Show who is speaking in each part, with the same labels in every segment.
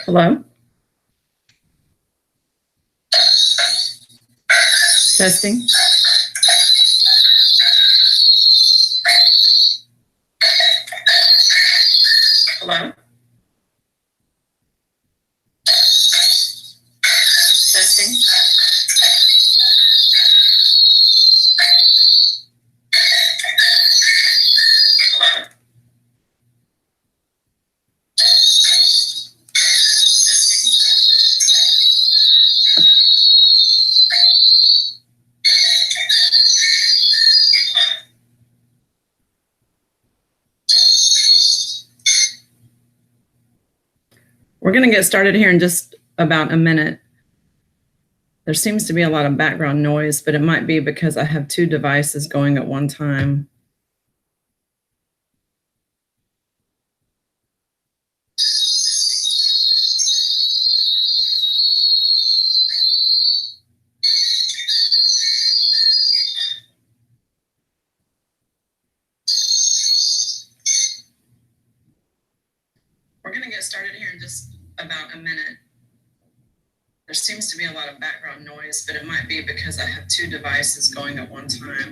Speaker 1: Hello? Testing. Hello? Testing. Hello? We're going to get started here in just about a minute. There seems to be a lot of background noise, but it might be because I have two devices going at one time. We're going to get started here in just about a minute. There seems to be a lot of background noise, but it might be because I have two devices going at one time.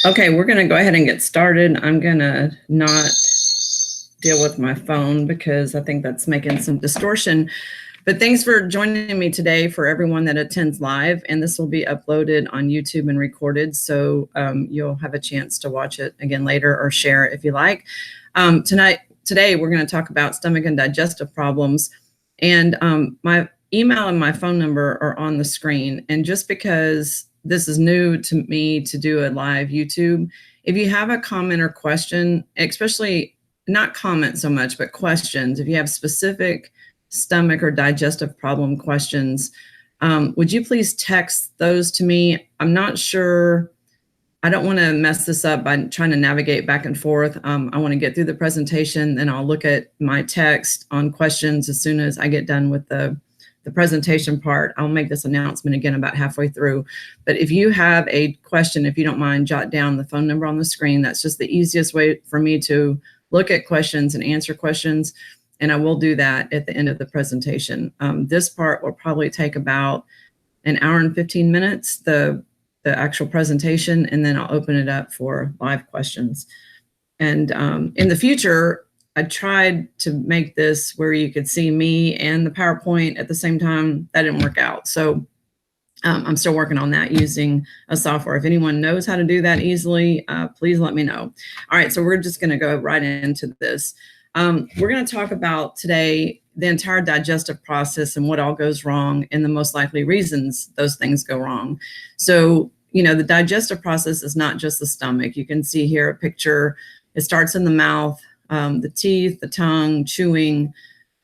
Speaker 1: Okay, we're going to go ahead and get started. I'm going to not deal with my phone because I think that's making some distortion. But thanks for joining me today for everyone that attends live. And this will be uploaded on YouTube and recorded. So you'll have a chance to watch it again later or share it if you like. Today, we're going to talk about stomach and digestive problems. And my email and my phone number are on the screen. And just because this is new to me to do a live YouTube, if you have a comment or question, especially not comment so much, but questions, if you have specific stomach or digestive problem questions, would you please text those to me? I'm not sure. I don't want to mess this up by trying to navigate back and forth. I want to get through the presentation, then I'll look at my text on questions as soon as I get done with the presentation part. I'll make this announcement again about halfway through. But if you have a question, if you don't mind, jot down the phone number on the screen. That's just the easiest way for me to look at questions and answer questions. And I will do that at the end of the presentation. This part will probably take about an hour and 15 minutes, the actual presentation, and then I'll open it up for live questions. And in the future, I tried to make this where you could see me and the PowerPoint at the same time. That didn't work out. So I'm still working on that using a software. If anyone knows how to do that easily, please let me know. All right, so we're just going to go right into this. We're going to talk about today the entire digestive process and what all goes wrong and the most likely reasons those things go wrong. So, you know, the digestive process is not just the stomach. You can see here a picture. It starts in the mouth, the teeth, the tongue, chewing,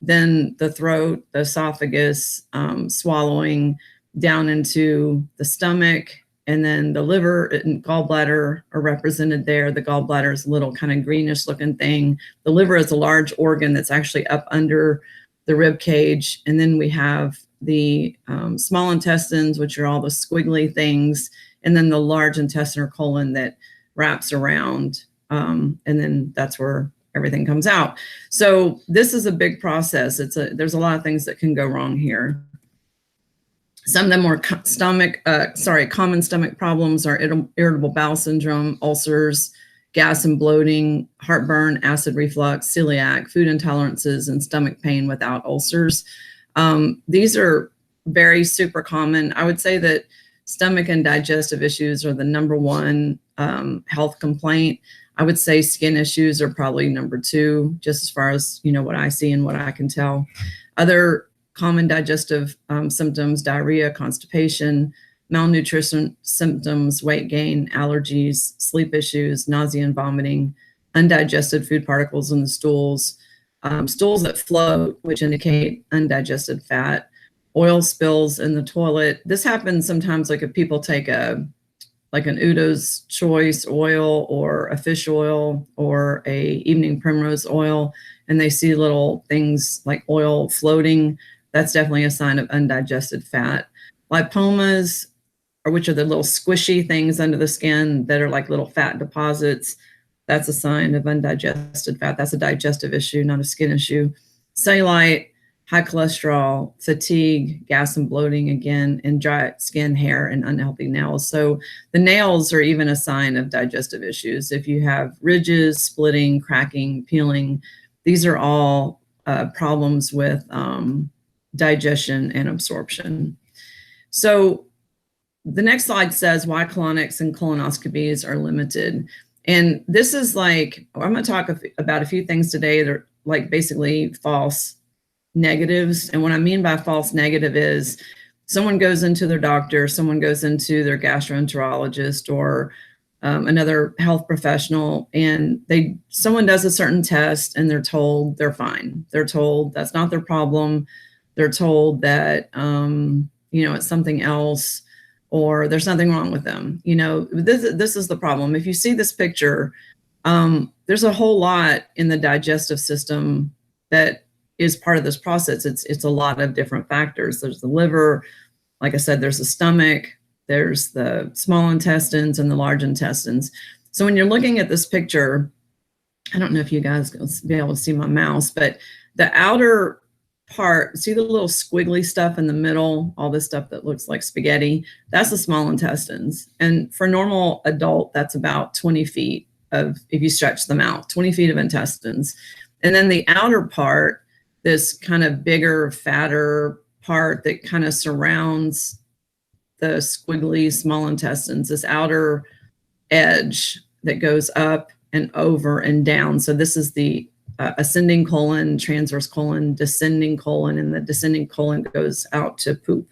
Speaker 1: then the throat, the esophagus, swallowing down into the stomach, and then the liver and gallbladder are represented there. The gallbladder is a little kind of greenish looking thing. The liver is a large organ that's actually up under the rib cage. And then we have the small intestines, which are all the squiggly things, and then the large intestine or colon that wraps around. And then that's where everything comes out. So this is a big process. There's a lot of things that can go wrong here. Some of the more common stomach problems are irritable bowel syndrome, ulcers, gas and bloating, heartburn, acid reflux, celiac, food intolerances, and stomach pain without ulcers. These are very super common. I would say that stomach and digestive issues are the #1 health complaint. I would say skin issues are probably #2, just as far as, you know, what I see and what I can tell. Other common digestive symptoms: diarrhea, constipation, malnutrition symptoms, weight gain, allergies, sleep issues, nausea and vomiting, undigested food particles in the stools, stools that float, which indicate undigested fat, oil spills in the toilet. This happens sometimes, like if people take like an Udo's Choice oil or a fish oil or a evening primrose oil, and they see little things like oil floating, that's definitely a sign of undigested fat. Lipomas, or which are the little squishy things under the skin that are like little fat deposits, that's a sign of undigested fat. That's a digestive issue, not a skin issue. Cellulite, high cholesterol, fatigue, gas and bloating again, and dry skin, hair, and unhealthy nails. So the nails are even a sign of digestive issues. If you have ridges, splitting, cracking, peeling, these are all problems with digestion and absorption. So the next slide says why colonics and colonoscopies are limited. And this is like, I'm going to talk about a few things today that are like basically false negatives. And what I mean by false negative is someone goes into their doctor, someone goes into their gastroenterologist or another health professional, and someone does a certain test and they're told they're fine. They're told that's not their problem. They're told that, it's something else, or there's nothing wrong with them. This is the problem. If you see this picture, there's a whole lot in the digestive system that is part of this process. It's a lot of different factors. There's the liver, like I said, there's the stomach, there's the small intestines and the large intestines. So when you're looking at this picture, I don't know if you guys will be able to see my mouse, but the outer part, see the little squiggly stuff in the middle, all this stuff that looks like spaghetti, that's the small intestines. And for normal adult, that's about 20 feet of, if you stretch them out, 20 feet of intestines. And then the outer part, this kind of bigger, fatter part that kind of surrounds the squiggly small intestines, this outer edge that goes up and over and down. So this is the ascending colon, transverse colon, descending colon, and the descending colon goes out to poop.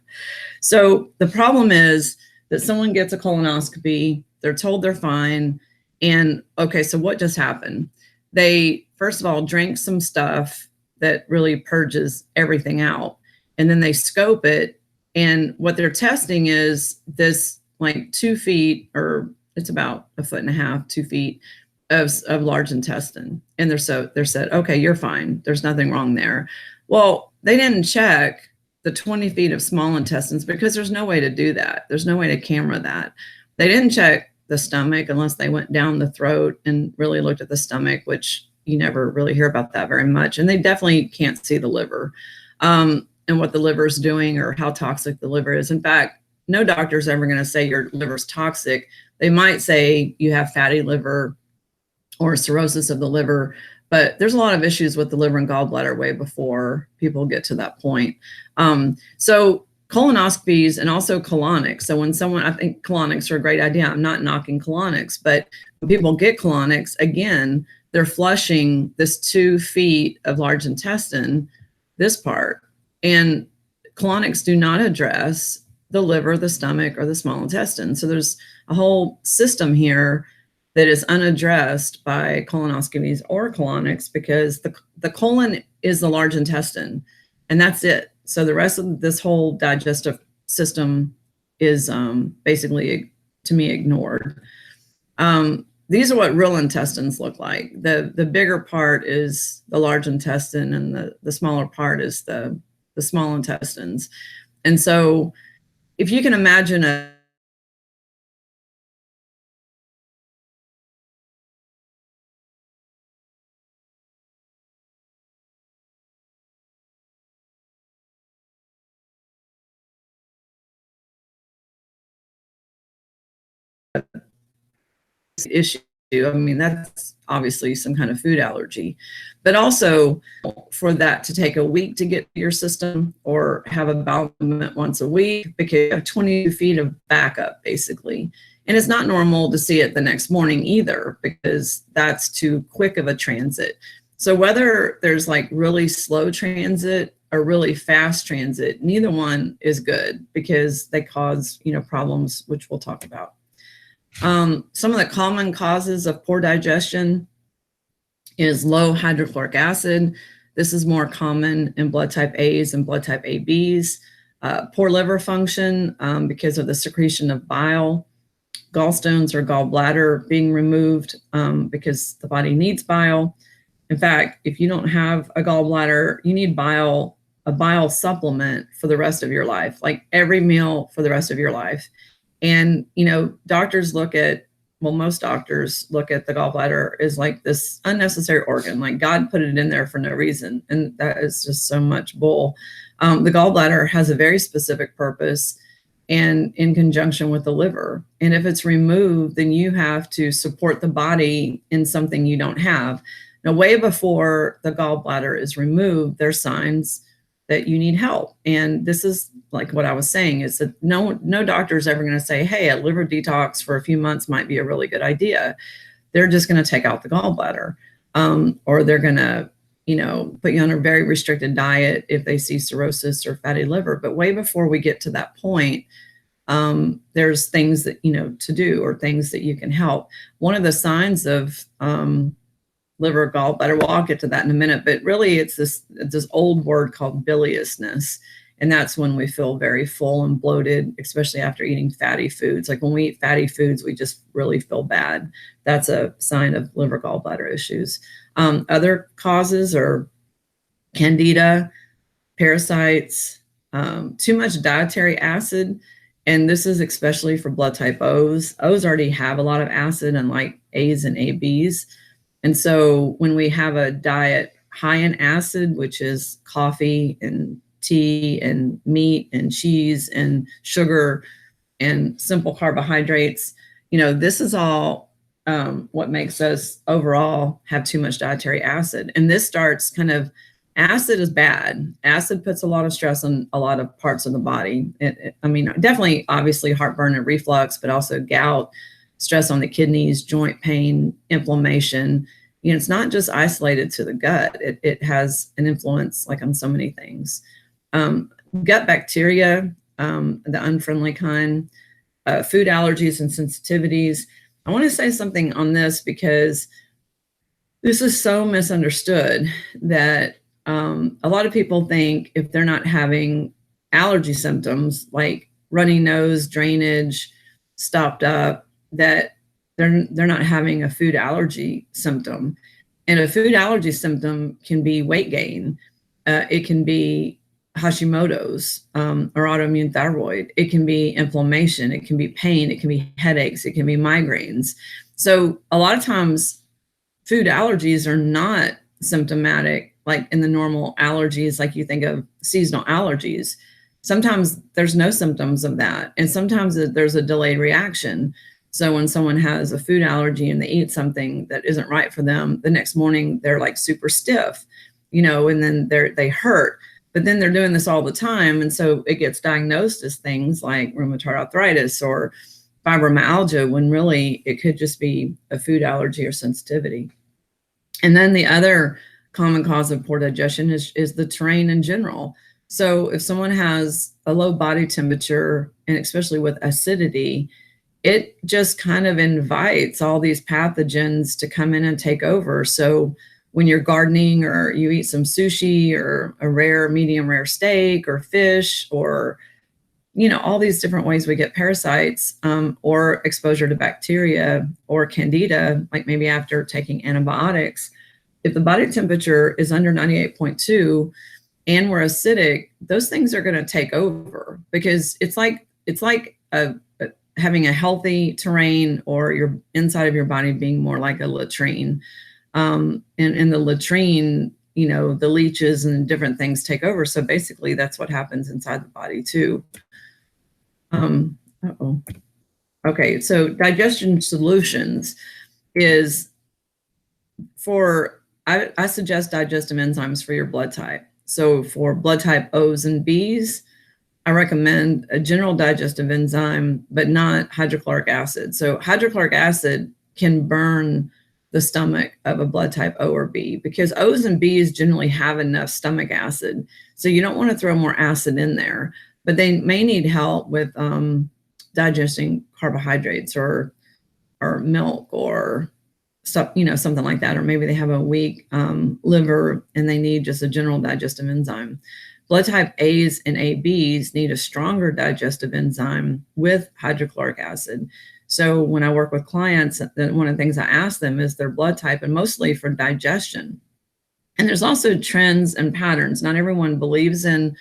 Speaker 1: So the problem is that someone gets a colonoscopy, they're told they're fine, and okay, so what just happened? They, first of all, drank some stuff that really purges everything out, and then they scope it, and what they're testing is this like 2 feet, or it's about 1.5 feet, 2 feet, of large intestine. And they're said, okay, you're fine. There's nothing wrong there. Well, they didn't check the 20 feet of small intestines because there's no way to do that. There's no way to camera that. They didn't check the stomach unless they went down the throat and really looked at the stomach, which you never really hear about that very much. And they definitely can't see the liver and what the liver is doing or how toxic the liver is. In fact, no doctor is ever going to say your liver's toxic. They might say you have fatty liver or cirrhosis of the liver, but there's a lot of issues with the liver and gallbladder way before people get to that point. So colonoscopies and also colonics. So when I think colonics are a great idea. I'm not knocking colonics, but when people get colonics, again, they're flushing this 2 feet of large intestine, this part, and colonics do not address the liver, the stomach, or the small intestine. So there's a whole system here that is unaddressed by colonoscopies or colonics because the colon is the large intestine, and that's it. So the rest of this whole digestive system is basically, to me, ignored. These are what real intestines look like. The bigger part is the large intestine, and the smaller part is the small intestines. And so if you can imagine a issue. I mean, that's obviously some kind of food allergy, but also for that to take a week to get to your system or have a bowel movement once a week because you have 22 feet of backup basically. And it's not normal to see it the next morning either because that's too quick of a transit. So whether there's like really slow transit or really fast transit, neither one is good because they cause, problems, which we'll talk about. Some of the common causes of poor digestion is low hydrochloric acid. This is more common in blood type A's and blood type ABs. poor liver function because of the secretion of bile, gallstones or gallbladder being removed because the body needs bile. In fact, if you don't have a gallbladder, you need a bile supplement for the rest of your life, like every meal for the rest of your life. And, doctors most doctors look at the gallbladder as like this unnecessary organ, like God put it in there for no reason. And that is just so much bull. The gallbladder has a very specific purpose and in conjunction with the liver. And if it's removed, then you have to support the body in something you don't have. Now, way before the gallbladder is removed, there's signs that you need help. And this is like what I was saying, is that no doctor is ever going to say, hey, a liver detox for a few months might be a really good idea. They're just going to take out the gallbladder, or they're going to, put you on a very restricted diet if they see cirrhosis or fatty liver. But way before we get to that point, there's things that, to do, or things that you can help. One of the signs of liver gallbladder, well, I'll get to that in a minute, but really it's this old word called biliousness. And that's when we feel very full and bloated, especially after eating fatty foods. Like when we eat fatty foods, we just really feel bad. That's a sign of liver gallbladder issues. Other causes are candida, parasites, too much dietary acid. And this is especially for blood type O's. O's already have a lot of acid, unlike A's and AB's. And so when we have a diet high in acid, which is coffee and tea and meat and cheese and sugar and simple carbohydrates, this is all what makes us overall have too much dietary acid. And this starts acid is bad. Acid puts a lot of stress on a lot of parts of the body. Definitely, obviously heartburn and reflux, but also gout, stress on the kidneys, joint pain, inflammation. It's not just isolated to the gut. It has an influence like on so many things. Gut bacteria, the unfriendly kind, food allergies and sensitivities. I want to say something on this because this is so misunderstood that a lot of people think if they're not having allergy symptoms like runny nose, drainage, stopped up, that they're not having a food allergy symptom. And a food allergy symptom can be weight gain. It can be Hashimoto's or autoimmune thyroid. It can be inflammation. It can be pain. It can be headaches. It can be migraines. So a lot of times food allergies are not symptomatic like in the normal allergies, like you think of seasonal allergies. Sometimes there's no symptoms of that. And sometimes there's a delayed reaction. So when someone has a food allergy and they eat something that isn't right for them, the next morning they're like super stiff, and then they hurt. But then they're doing this all the time. And so it gets diagnosed as things like rheumatoid arthritis or fibromyalgia, when really it could just be a food allergy or sensitivity. And then the other common cause of poor digestion is the terrain in general. So if someone has a low body temperature, and especially with acidity, it just kind of invites all these pathogens to come in and take over. So when you're gardening or you eat some sushi or a medium rare steak or fish, or, all these different ways we get parasites, or exposure to bacteria or candida, like maybe after taking antibiotics, if the body temperature is under 98.2 and we're acidic, those things are going to take over, because it's like having a healthy terrain, or your inside of your body being more like a latrine. And in the latrine, the leeches and different things take over. So basically that's what happens inside the body too. Okay, so digestion solutions is I suggest digestive enzymes for your blood type. So for blood type O's and B's, I recommend a general digestive enzyme, but not hydrochloric acid. So hydrochloric acid can burn the stomach of a blood type O or B, because O's and B's generally have enough stomach acid. So you don't want to throw more acid in there, but they may need help with digesting carbohydrates or milk or stuff, something like that. Or maybe they have a weak liver and they need just a general digestive enzyme. Blood type A's and ABs need a stronger digestive enzyme with hydrochloric acid. So when I work with clients, one of the things I ask them is their blood type, and mostly for digestion. And there's also trends and patterns. Not everyone believes in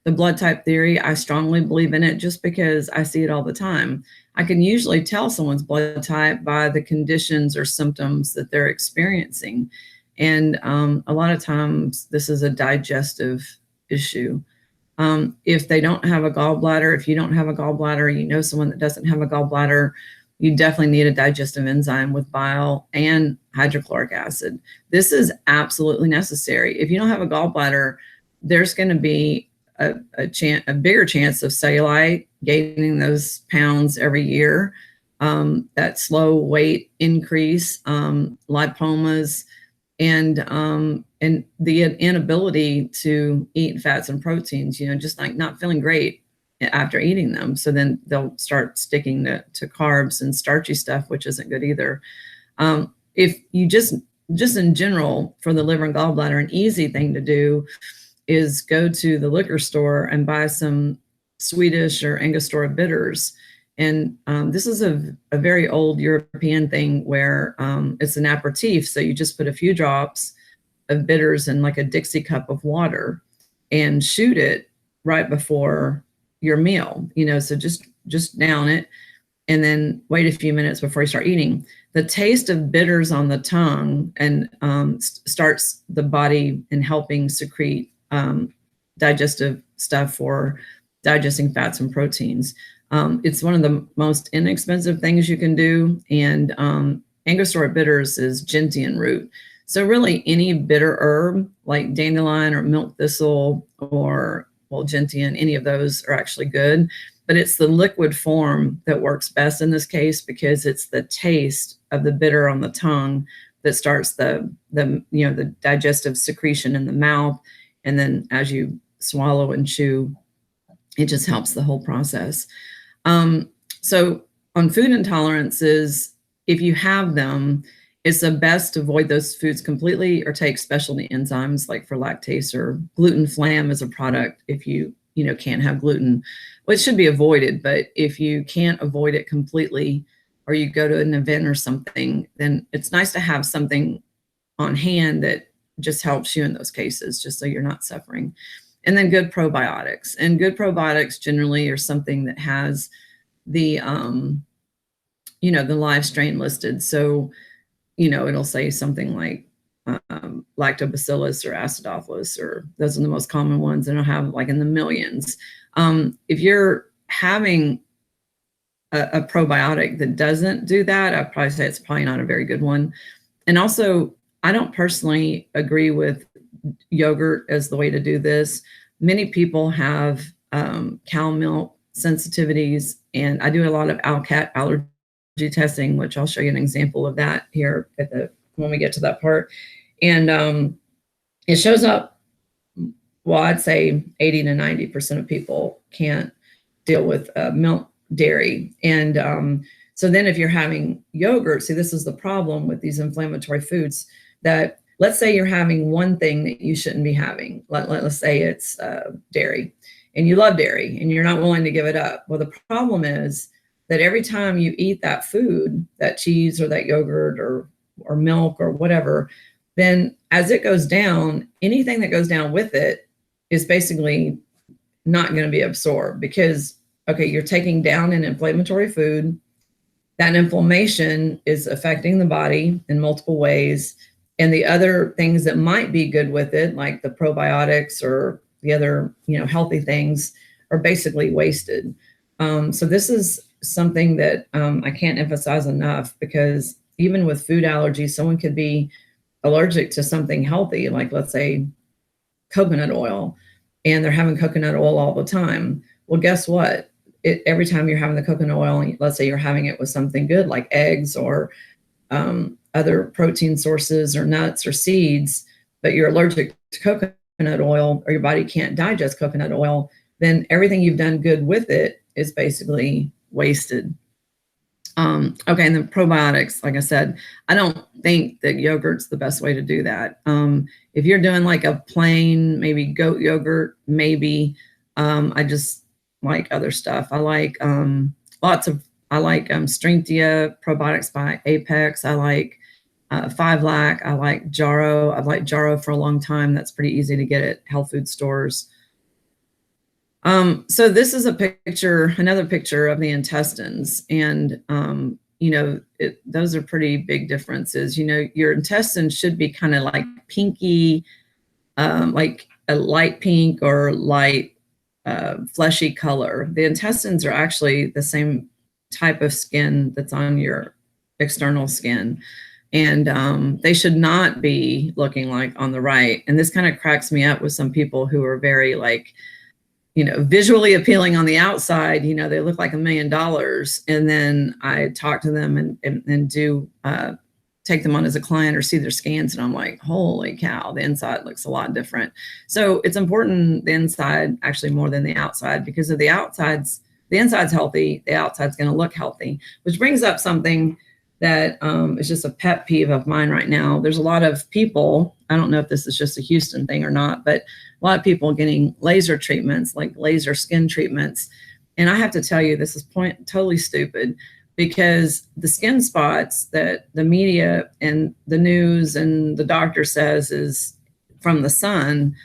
Speaker 1: the blood type theory. I strongly believe in it just because I see it all the time. I can usually tell someone's blood type by the conditions or symptoms that they're experiencing. And a lot of times this is a digestive issue. If they don't have a gallbladder, if you don't have a gallbladder, you know someone that doesn't have a gallbladder, you definitely need a digestive enzyme with bile and hydrochloric acid. This is absolutely necessary. If you don't have a gallbladder, there's going to be a bigger chance of cellulite, gaining those pounds every year, that slow weight increase, lipomas, and the inability to eat fats and proteins, just like not feeling great after eating them. So then they'll start sticking to carbs and starchy stuff, which isn't good either. If you just in general, for the liver and gallbladder, an easy thing to do is go to the liquor store and buy some Swedish or Angostura bitters. And this is a very old European thing where it's an aperitif. So you just put a few drops of bitters in like a Dixie cup of water and shoot it right before your meal, so just down it and then wait a few minutes before you start eating. The taste of bitters on the tongue and starts the body in helping secrete digestive stuff for digesting fats and proteins. It's one of the most inexpensive things you can do. And Angostura bitters is gentian root. So really any bitter herb like dandelion or milk thistle or gentian, any of those are actually good. But it's the liquid form that works best in this case because it's the taste of the bitter on the tongue that starts the digestive secretion in the mouth. And then as you swallow and chew, it just helps the whole process. So on food intolerances, if you have them, it's the best to avoid those foods completely or take specialty enzymes like for lactase or gluten flam as a product if you can't have gluten. Well, it should be avoided, but if you can't avoid it completely or you go to an event or something, then it's nice to have something on hand that just helps you in those cases, just so you're not suffering. And then good probiotics. And good probiotics generally are something that has the live strain listed. So it'll say something like lactobacillus or acidophilus, or those are the most common ones, and it'll have like in the millions. If you're having a probiotic that doesn't do that, I'd probably say it's probably not a very good one. And also, I don't personally agree with yogurt as the way to do this. Many people have cow milk sensitivities, and I do a lot of ALCAT allergy testing, which I'll show you an example of that here when we get to that part. And it shows up, well, I'd say 80 to 90% of people can't deal with milk, dairy. And so then if you're having yogurt, see, this is the problem with these inflammatory foods, that let's say you're having one thing that you shouldn't be having. Let's say it's dairy, and you love dairy and you're not willing to give it up. Well, the problem is that every time you eat that food, that cheese or that yogurt or milk or whatever, then as it goes down, anything that goes down with it is basically not going to be absorbed because, okay, you're taking down an inflammatory food. That inflammation is affecting the body in multiple ways. And the other things that might be good with it, like the probiotics or the other, healthy things, are basically wasted. So this is something that I can't emphasize enough, because even with food allergies, someone could be allergic to something healthy, like let's say coconut oil, and they're having coconut oil all the time. Well, guess what? Every time you're having the coconut oil, let's say you're having it with something good like eggs or other protein sources or nuts or seeds, but you're allergic to coconut oil, or your body can't digest coconut oil, then everything you've done good with it is basically wasted. Okay, and the probiotics, like I said, I don't think that yogurt's the best way to do that. If you're doing like a plain, maybe goat yogurt, maybe. I just like other stuff. I like I like Strengthia probiotics by Apex. I like 5-Lac. I like Jarrow. I've liked Jarrow for a long time. That's pretty easy to get at health food stores. So this is a picture, another picture of the intestines. And, you know, those are pretty big differences. You know, your intestines should be kind of like pinky, like a light pink or light fleshy color. The intestines are actually the same type of skin that's on your external skin. And they should not be looking like on the right. And this kind of cracks me up with some people who are very like, you know, visually appealing on the outside. You know, they look like $1 million. And then I talk to them and do take them on as a client or see their scans. And I'm like, holy cow, the inside looks a lot different. So it's important, the inside actually more than the outside, because if the inside's healthy, the outside's going to look healthy, which brings up something that is just a pet peeve of mine right now. There's a lot of people, I don't know if this is just a Houston thing or not, but a lot of people getting laser treatments, like laser skin treatments. And I have to tell you, this is totally stupid, because the skin spots that the media and the news and the doctor says is from the sun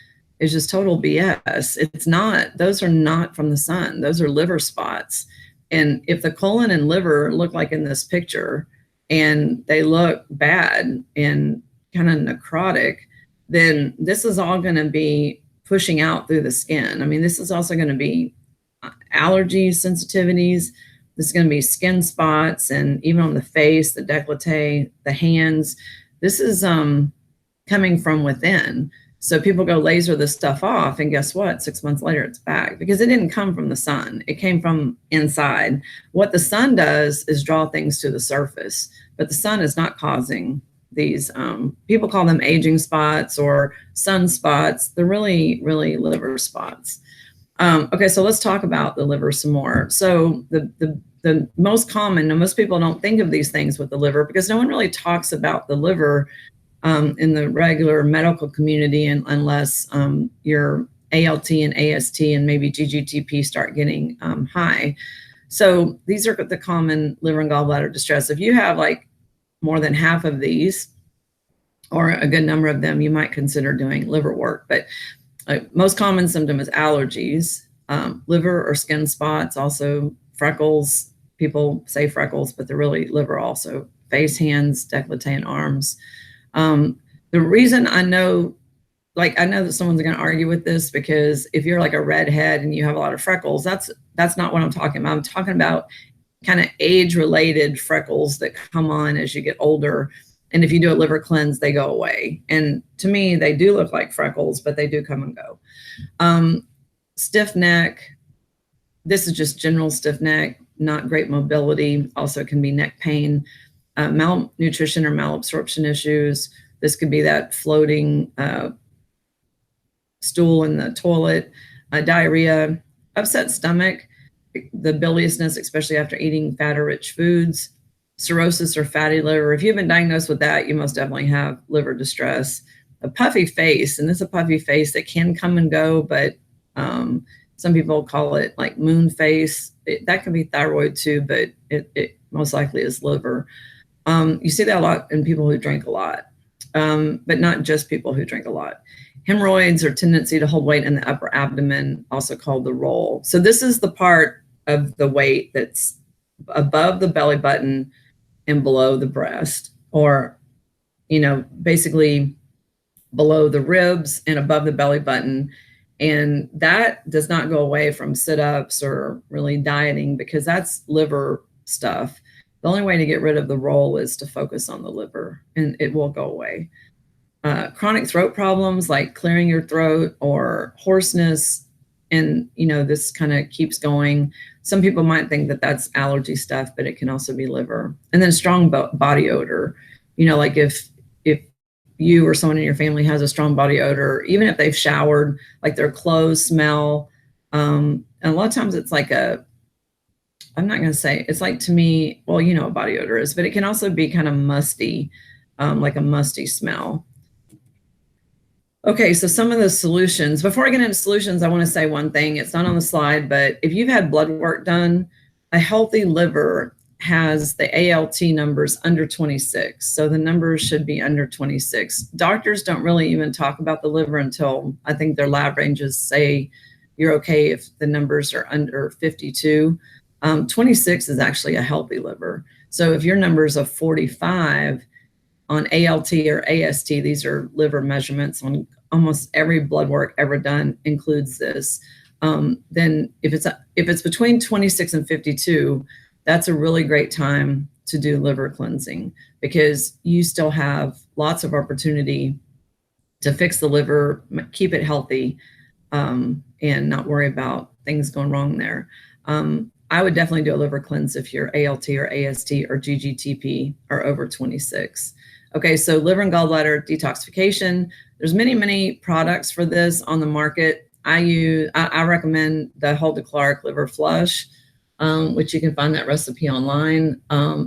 Speaker 1: is just total BS. It's not, those are not from the sun. Those are liver spots. And if the colon and liver look like in this picture, and they look bad and kind of necrotic, then this is all going to be pushing out through the skin. I mean, this is also going to be allergies, sensitivities. This is going to be skin spots, and even on the face, the décolleté, the hands. This is coming from within. So people go laser this stuff off, and guess what? 6 months later, it's back, because it didn't come from the sun. It came from inside. What the sun does is draw things to the surface, but the sun is not causing these. People call them aging spots or sun spots. They're really, really liver spots. Okay, so let's talk about the liver some more. So the most common, and most people don't think of these things with the liver, because no one really talks about the liver in the regular medical community, unless your ALT and AST and maybe GGTP start getting high. So these are the common liver and gallbladder distress. If you have like more than half of these, or a good number of them, you might consider doing liver work. But most common symptom is allergies, liver or skin spots, also freckles. People say freckles, but they're really liver also. Face, hands, décolleté, and arms. The reason I know that someone's going to argue with this, because if you're like a redhead and you have a lot of freckles, that's not what I'm talking about. I'm talking about kind of age-related freckles that come on as you get older. And if you do a liver cleanse, they go away. And to me, they do look like freckles, but they do come and go. Stiff neck. This is just general stiff neck, not great mobility. Also can be neck pain. Malnutrition or malabsorption issues. This could be that floating stool in the toilet, diarrhea, upset stomach, the biliousness, especially after eating fat or rich foods, cirrhosis or fatty liver. If you've been diagnosed with that, you most definitely have liver distress. A puffy face, and this is a puffy face that can come and go, but some people call it like moon face. That can be thyroid too, but it most likely is liver. You see that a lot in people who drink a lot, but not just people who drink a lot. Hemorrhoids or tendency to hold weight in the upper abdomen, also called the roll. So this is the part of the weight that's above the belly button and below the breast, or, you know, basically below the ribs and above the belly button. And that does not go away from sit-ups or really dieting, because that's liver stuff. The only way to get rid of the roll is to focus on the liver, and it will go away. Chronic throat problems like clearing your throat or hoarseness, and, you know, this kind of keeps going. Some people might think that that's allergy stuff, but it can also be liver. And then strong body odor. You know, like if you or someone in your family has a strong body odor, even if they've showered, like their clothes smell. And a lot of times it's like I'm not going to say, it's like, to me, well, you know what body odor is, but it can also be kind of musty, like a musty smell. Okay, so some of the solutions. Before I get into solutions, I want to say one thing. It's not on the slide, but if you've had blood work done, a healthy liver has the ALT numbers under 26. So the numbers should be under 26. Doctors don't really even talk about the liver until I think their lab ranges say you're okay if the numbers are under 52. 26 is actually a healthy liver. So if your numbers are 45, on ALT or AST, these are liver measurements on almost every blood work ever done includes this. Then if it's between 26 and 52, that's a really great time to do liver cleansing, because you still have lots of opportunity to fix the liver, keep it healthy, and not worry about things going wrong there. I would definitely do a liver cleanse if your ALT or AST or GGTP are over 26. Okay, so liver and gallbladder detoxification. There's many products for this on the market. I recommend the Hulda Clark liver flush, which you can find that recipe online.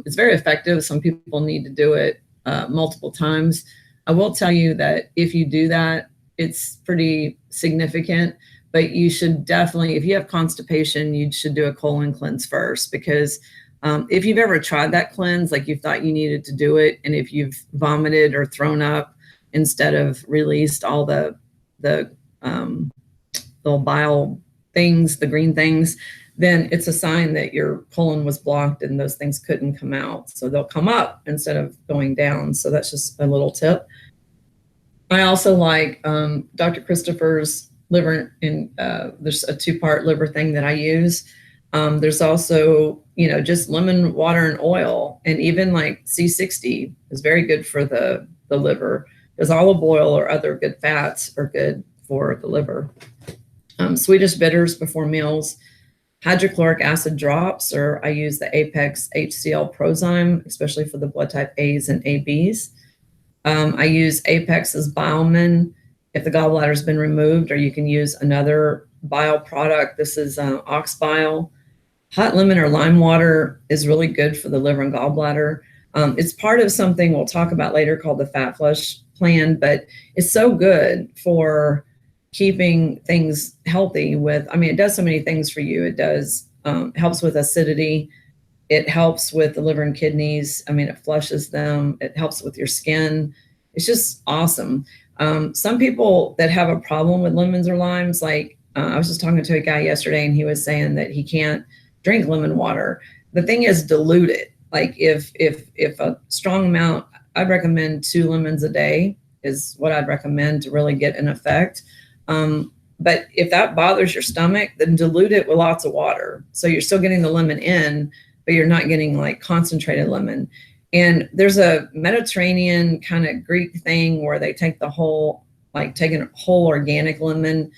Speaker 1: It's very effective. Some people need to do it multiple times. I will tell you that if you do that, it's pretty significant, but you should definitely, if you have constipation, you should do a colon cleanse first, because if you've ever tried that cleanse, like you thought you needed to do it, and if you've vomited or thrown up instead of released all the bile things, the green things, then it's a sign that your colon was blocked and those things couldn't come out. So they'll come up instead of going down. So that's just a little tip. I also like Dr. Christopher's liver, there's a 2-part liver thing that I use. There's also, just lemon water and oil, and even like C60 is very good for the liver, because olive oil or other good fats are good for the liver. Swedish bitters before meals, hydrochloric acid drops, or I use the Apex HCl Prozyme, especially for the blood type A's and AB's. I use Apex's Biomin if the gallbladder has been removed, or you can use another bile product. This is ox bile. Hot lemon or lime water is really good for the liver and gallbladder. It's part of something we'll talk about later called the Fat Flush Plan, but it's so good for keeping things healthy it does so many things for you. It does, helps with acidity. It helps with the liver and kidneys. It flushes them. It helps with your skin. It's just awesome. Some people that have a problem with lemons or limes, like I was just talking to a guy yesterday, and he was saying that he can't drink lemon water. The thing is, dilute it. Like if a strong amount, I'd recommend 2 lemons a day is what I'd recommend to really get an effect. But if that bothers your stomach, then dilute it with lots of water. So you're still getting the lemon in, but you're not getting like concentrated lemon. And there's a Mediterranean kind of Greek thing where they take taking a whole organic lemon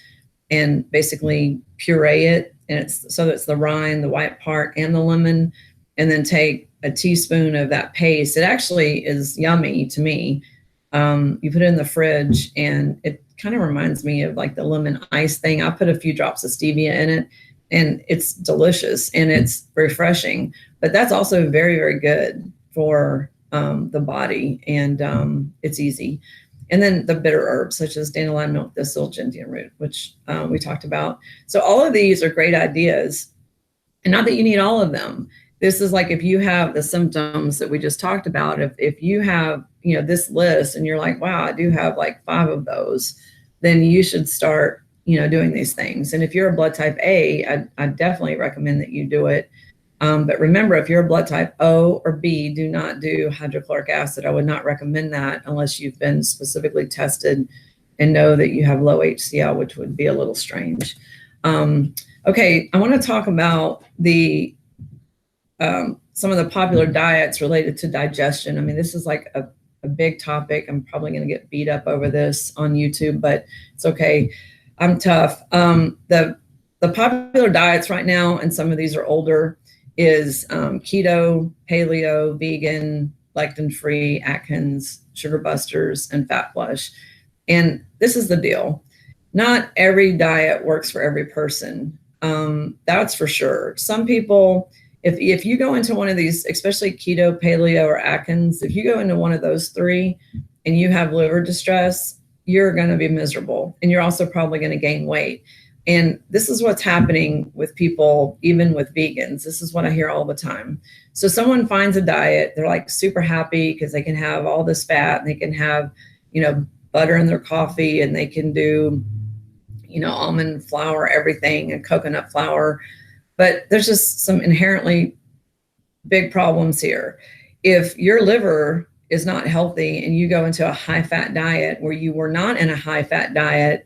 Speaker 1: and basically puree it. And it's the rind, the white part, and the lemon, and then take a teaspoon of that paste. It actually is yummy to me. You put it in the fridge, and it kind of reminds me of like the lemon ice thing. I put a few drops of stevia in it, and it's delicious and it's refreshing. But that's also very, very good for the body, and it's easy. And then the bitter herbs such as dandelion milk thistle, gentian root, which we talked about. So all of these are great ideas, and not that you need all of them. This is like if you have the symptoms that we just talked about, if you have this list and you're like, wow, I do have like 5 of those, then you should start doing these things. And if you're a blood type A, I definitely recommend that you do it. But remember, if you're a blood type O or B, do not do hydrochloric acid. I would not recommend that unless you've been specifically tested and know that you have low HCl, which would be a little strange. Okay, I want to talk about some of the popular diets related to digestion. This is like a big topic. I'm probably going to get beat up over this on YouTube, but it's okay. I'm tough. The popular diets right now, and some of these are older, is keto, paleo, vegan, lectin-free, Atkins, sugar busters, and fat flush. And this is the deal. Not every diet works for every person. That's for sure. Some people, If you go into one of these, especially keto, paleo, or Atkins, if you go into one of those three and you have liver distress, you're going to be miserable, and you're also probably going to gain weight. And this is what's happening with people, even with vegans. This is what I hear all the time. So someone finds a diet, they're like super happy because they can have all this fat, and they can have, butter in their coffee, and they can do, almond flour, everything, and coconut flour. But there's just some inherently big problems here. If your liver is not healthy and you go into a high fat diet where you were not in a high fat diet,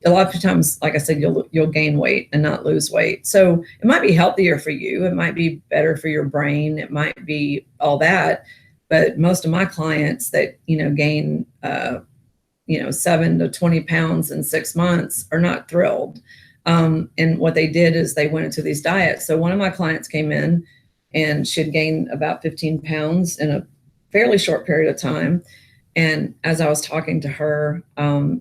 Speaker 1: a lot of times, like I said, you'll gain weight and not lose weight. So it might be healthier for you. It might be better for your brain. It might be all that. But most of my clients that, gain, 7 to 20 pounds in 6 months are not thrilled. And what they did is they went into these diets. So one of my clients came in and she had gained about 15 pounds in a fairly short period of time. And as I was talking to her,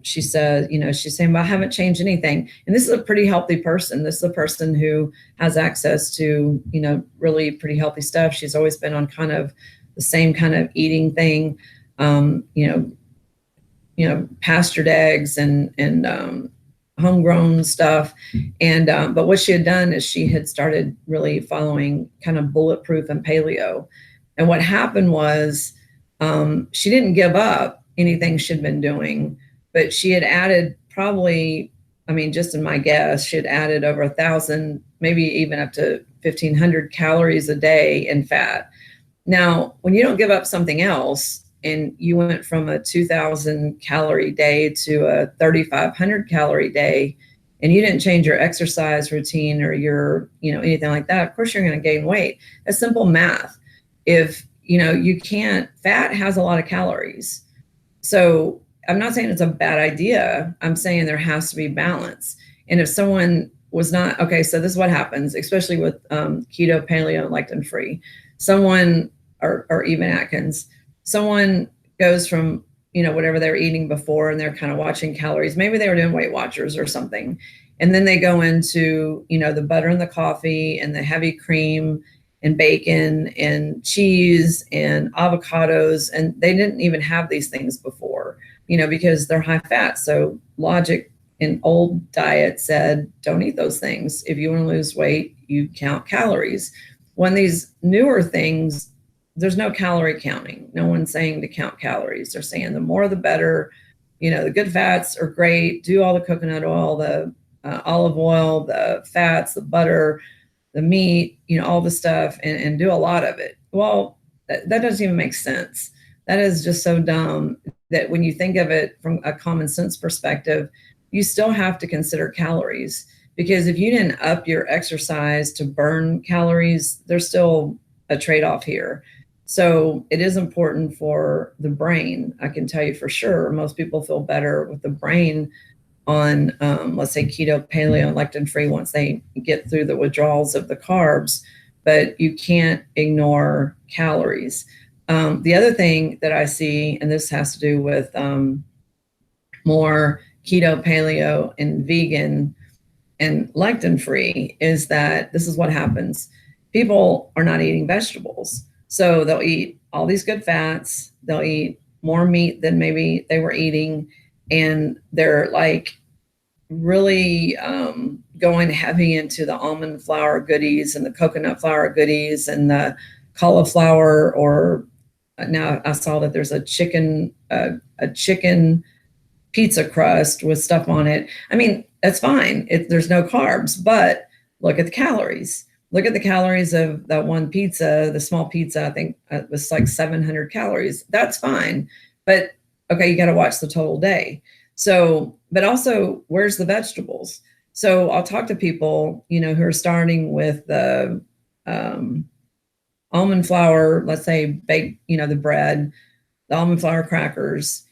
Speaker 1: she said, she's saying, well, I haven't changed anything. And this is a pretty healthy person. This is a person who has access to, really pretty healthy stuff. She's always been on kind of the same kind of eating thing, pastured eggs and homegrown stuff. And, but what she had done is she had started really following kind of bulletproof and paleo. And what happened was, she didn't give up anything she'd been doing, but she had added probably, just in my guess, she had added over 1,000, maybe even up to 1,500 calories a day in fat. Now, when you don't give up something else and you went from a 2,000 calorie day to a 3,500 calorie day, and you didn't change your exercise routine or your, anything like that, of course you're going to gain weight. That's simple math. If you can't, fat has a lot of calories. So I'm not saying it's a bad idea. I'm saying there has to be balance. And if someone was not, okay, so this is what happens, especially with keto, paleo, and lectin free. Someone, or even Atkins, someone goes from, whatever they were eating before and they're kind of watching calories. Maybe they were doing Weight Watchers or something. And then they go into, the butter in the coffee and the heavy cream and bacon and cheese and avocados. And they didn't even have these things before, because they're high fat. So logic in old diet said, don't eat those things. If you want to lose weight, you count calories. When these newer things, there's no calorie counting. No one's saying to count calories. They're saying the more, the better. The good fats are great. Do all the coconut oil, the olive oil, the fats, the butter, the meat, all the stuff, and do a lot of it. Well, that doesn't even make sense. That is just so dumb that when you think of it from a common sense perspective, you still have to consider calories, because if you didn't up your exercise to burn calories, there's still a trade-off here. So it is important for the brain. I can tell you for sure, most people feel better with the brain on, let's say, keto, paleo, and lectin free once they get through the withdrawals of the carbs, but you can't ignore calories. The other thing that I see, and this has to do with more keto, paleo, and vegan and lectin free, is that this is what happens. People are not eating vegetables. So they'll eat all these good fats, they'll eat more meat than maybe they were eating, and they're like really going heavy into the almond flour goodies and the coconut flour goodies and the cauliflower, or now I saw that there's a chicken pizza crust with stuff on it. That's fine. There's no carbs, but look at the calories. Look at the calories of that one pizza, the small pizza. I think it was like 700 calories. That's fine. But okay, you got to watch the total day. So, but also, where's the vegetables? So I'll talk to people, who are starting with the almond flour, let's say bake, the bread, the almond flour crackers,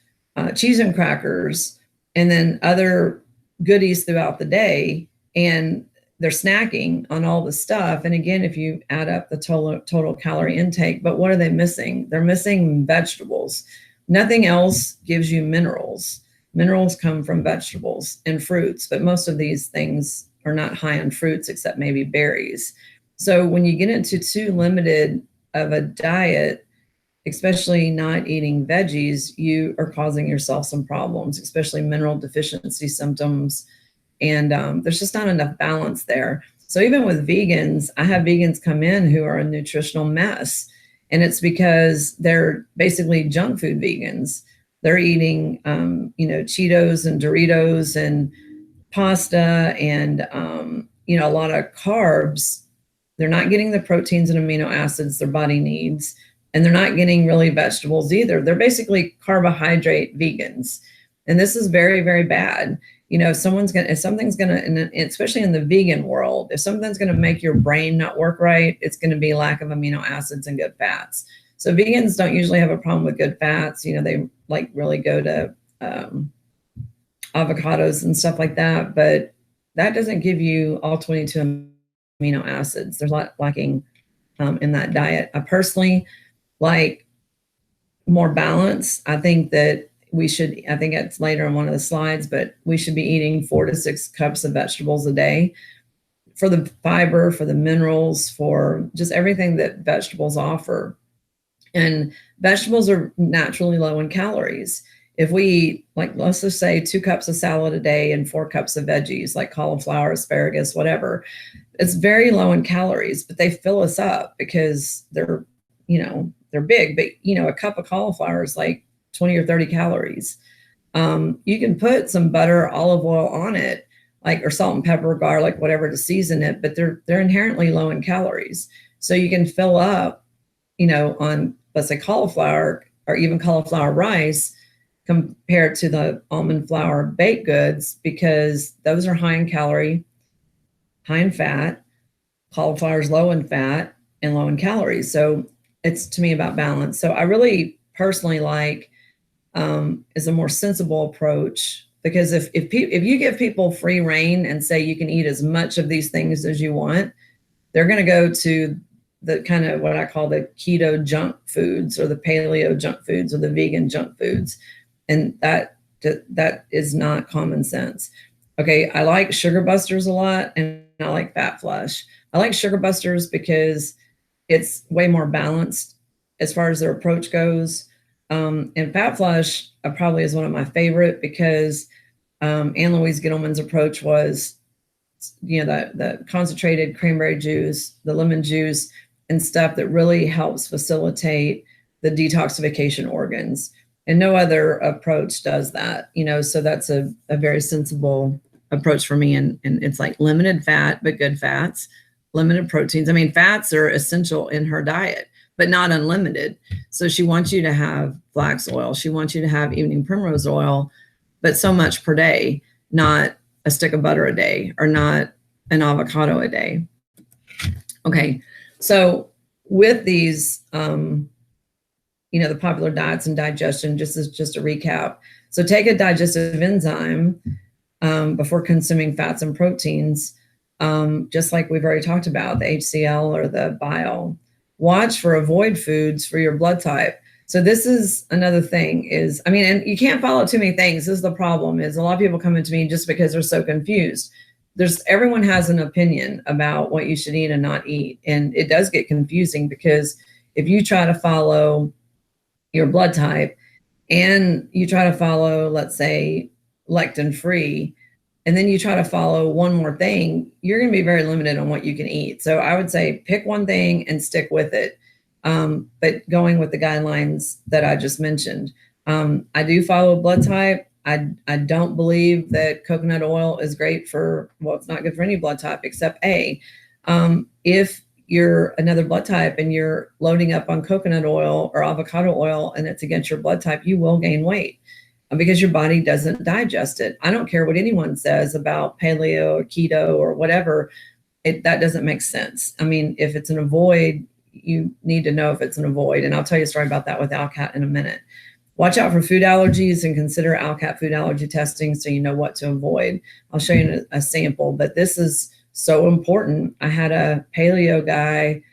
Speaker 1: cheese and crackers, and then other goodies throughout the day. And they're snacking on all the stuff. And again, if you add up the total calorie intake, but what are they missing? They're missing vegetables. Nothing else gives you minerals. Minerals come from vegetables and fruits, but most of these things are not high on fruits except maybe berries. So when you get into too limited of a diet, especially not eating veggies, you are causing yourself some problems, especially mineral deficiency symptoms. And there's just not enough balance there. So even with vegans, I have vegans come in who are a nutritional mess. And it's because they're basically junk food vegans. They're eating, Cheetos and Doritos and pasta and, a lot of carbs. They're not getting the proteins and amino acids their body needs. And they're not getting really vegetables either. They're basically carbohydrate vegans. And this is very, very bad. If something's gonna, and especially in the vegan world, if something's gonna make your brain not work right, it's gonna be lack of amino acids and good fats. So vegans don't usually have a problem with good fats. They like really go to avocados and stuff like that, but that doesn't give you all 22 amino acids. There's a lot lacking in that diet. I personally like more balance. I think that I think it's later on one of the slides, but we should be eating 4 to 6 cups of vegetables a day for the fiber, for the minerals, for just everything that vegetables offer. And vegetables are naturally low in calories. If we eat, like, let's just say 2 cups of salad a day and 4 cups of veggies, like cauliflower, asparagus, whatever, it's very low in calories, but they fill us up because they're big. But, a cup of cauliflower is like 20 or 30 calories. You can put some butter, olive oil on it, or salt and pepper, garlic, whatever to season it, but they're inherently low in calories. So you can fill up, on, let's say, cauliflower or even cauliflower rice compared to the almond flour baked goods, because those are high in calorie, high in fat. Cauliflower is low in fat and low in calories. So it's, to me, about balance. So I really personally like is a more sensible approach, because if you give people free reign and say you can eat as much of these things as you want, they're going to go to the kind of what I call the keto junk foods or the paleo junk foods or the vegan junk foods. And that is not common sense. Okay, I like Sugar Busters a lot, and I like Fat Flush. I like Sugar Busters because it's way more balanced as far as their approach goes. And Fat Flush probably is one of my favorite, because Ann Louise Gittleman's approach was, the concentrated cranberry juice, the lemon juice, and stuff that really helps facilitate the detoxification organs. And no other approach does that, so that's a very sensible approach for me. And it's like limited fat, but good fats, limited proteins. I mean, fats are essential in her diet, but not unlimited. So she wants you to have flax oil. She wants you to have evening primrose oil, but so much per day, not a stick of butter a day, or not an avocado a day. Okay. So with these, the popular diets and digestion, just a recap. So take a digestive enzyme before consuming fats and proteins, just like we've already talked about, the HCl or the bile. Watch for avoid foods for your blood type. So this is another thing and you can't follow too many things. This is the problem, is a lot of people come into me just because they're so confused. Everyone has an opinion about what you should eat and not eat. And it does get confusing, because if you try to follow your blood type and you try to follow, let's say, lectin free, and then you try to follow one more thing, you're going to be very limited on what you can eat. So I would say pick one thing and stick with it. But going with the guidelines that I just mentioned. I do follow blood type. I don't believe that coconut oil is great it's not good for any blood type except A. If you're another blood type and you're loading up on coconut oil or avocado oil and it's against your blood type, you will gain weight because your body doesn't digest it. I don't care what anyone says about paleo or keto or whatever. That doesn't make sense. I mean, if it's an avoid, you need to know if it's an avoid. And I'll tell you a story about that with ALCAT in a minute. Watch out for food allergies and consider ALCAT food allergy testing so you know what to avoid. I'll show you a sample, but this is so important. I had a paleo guy,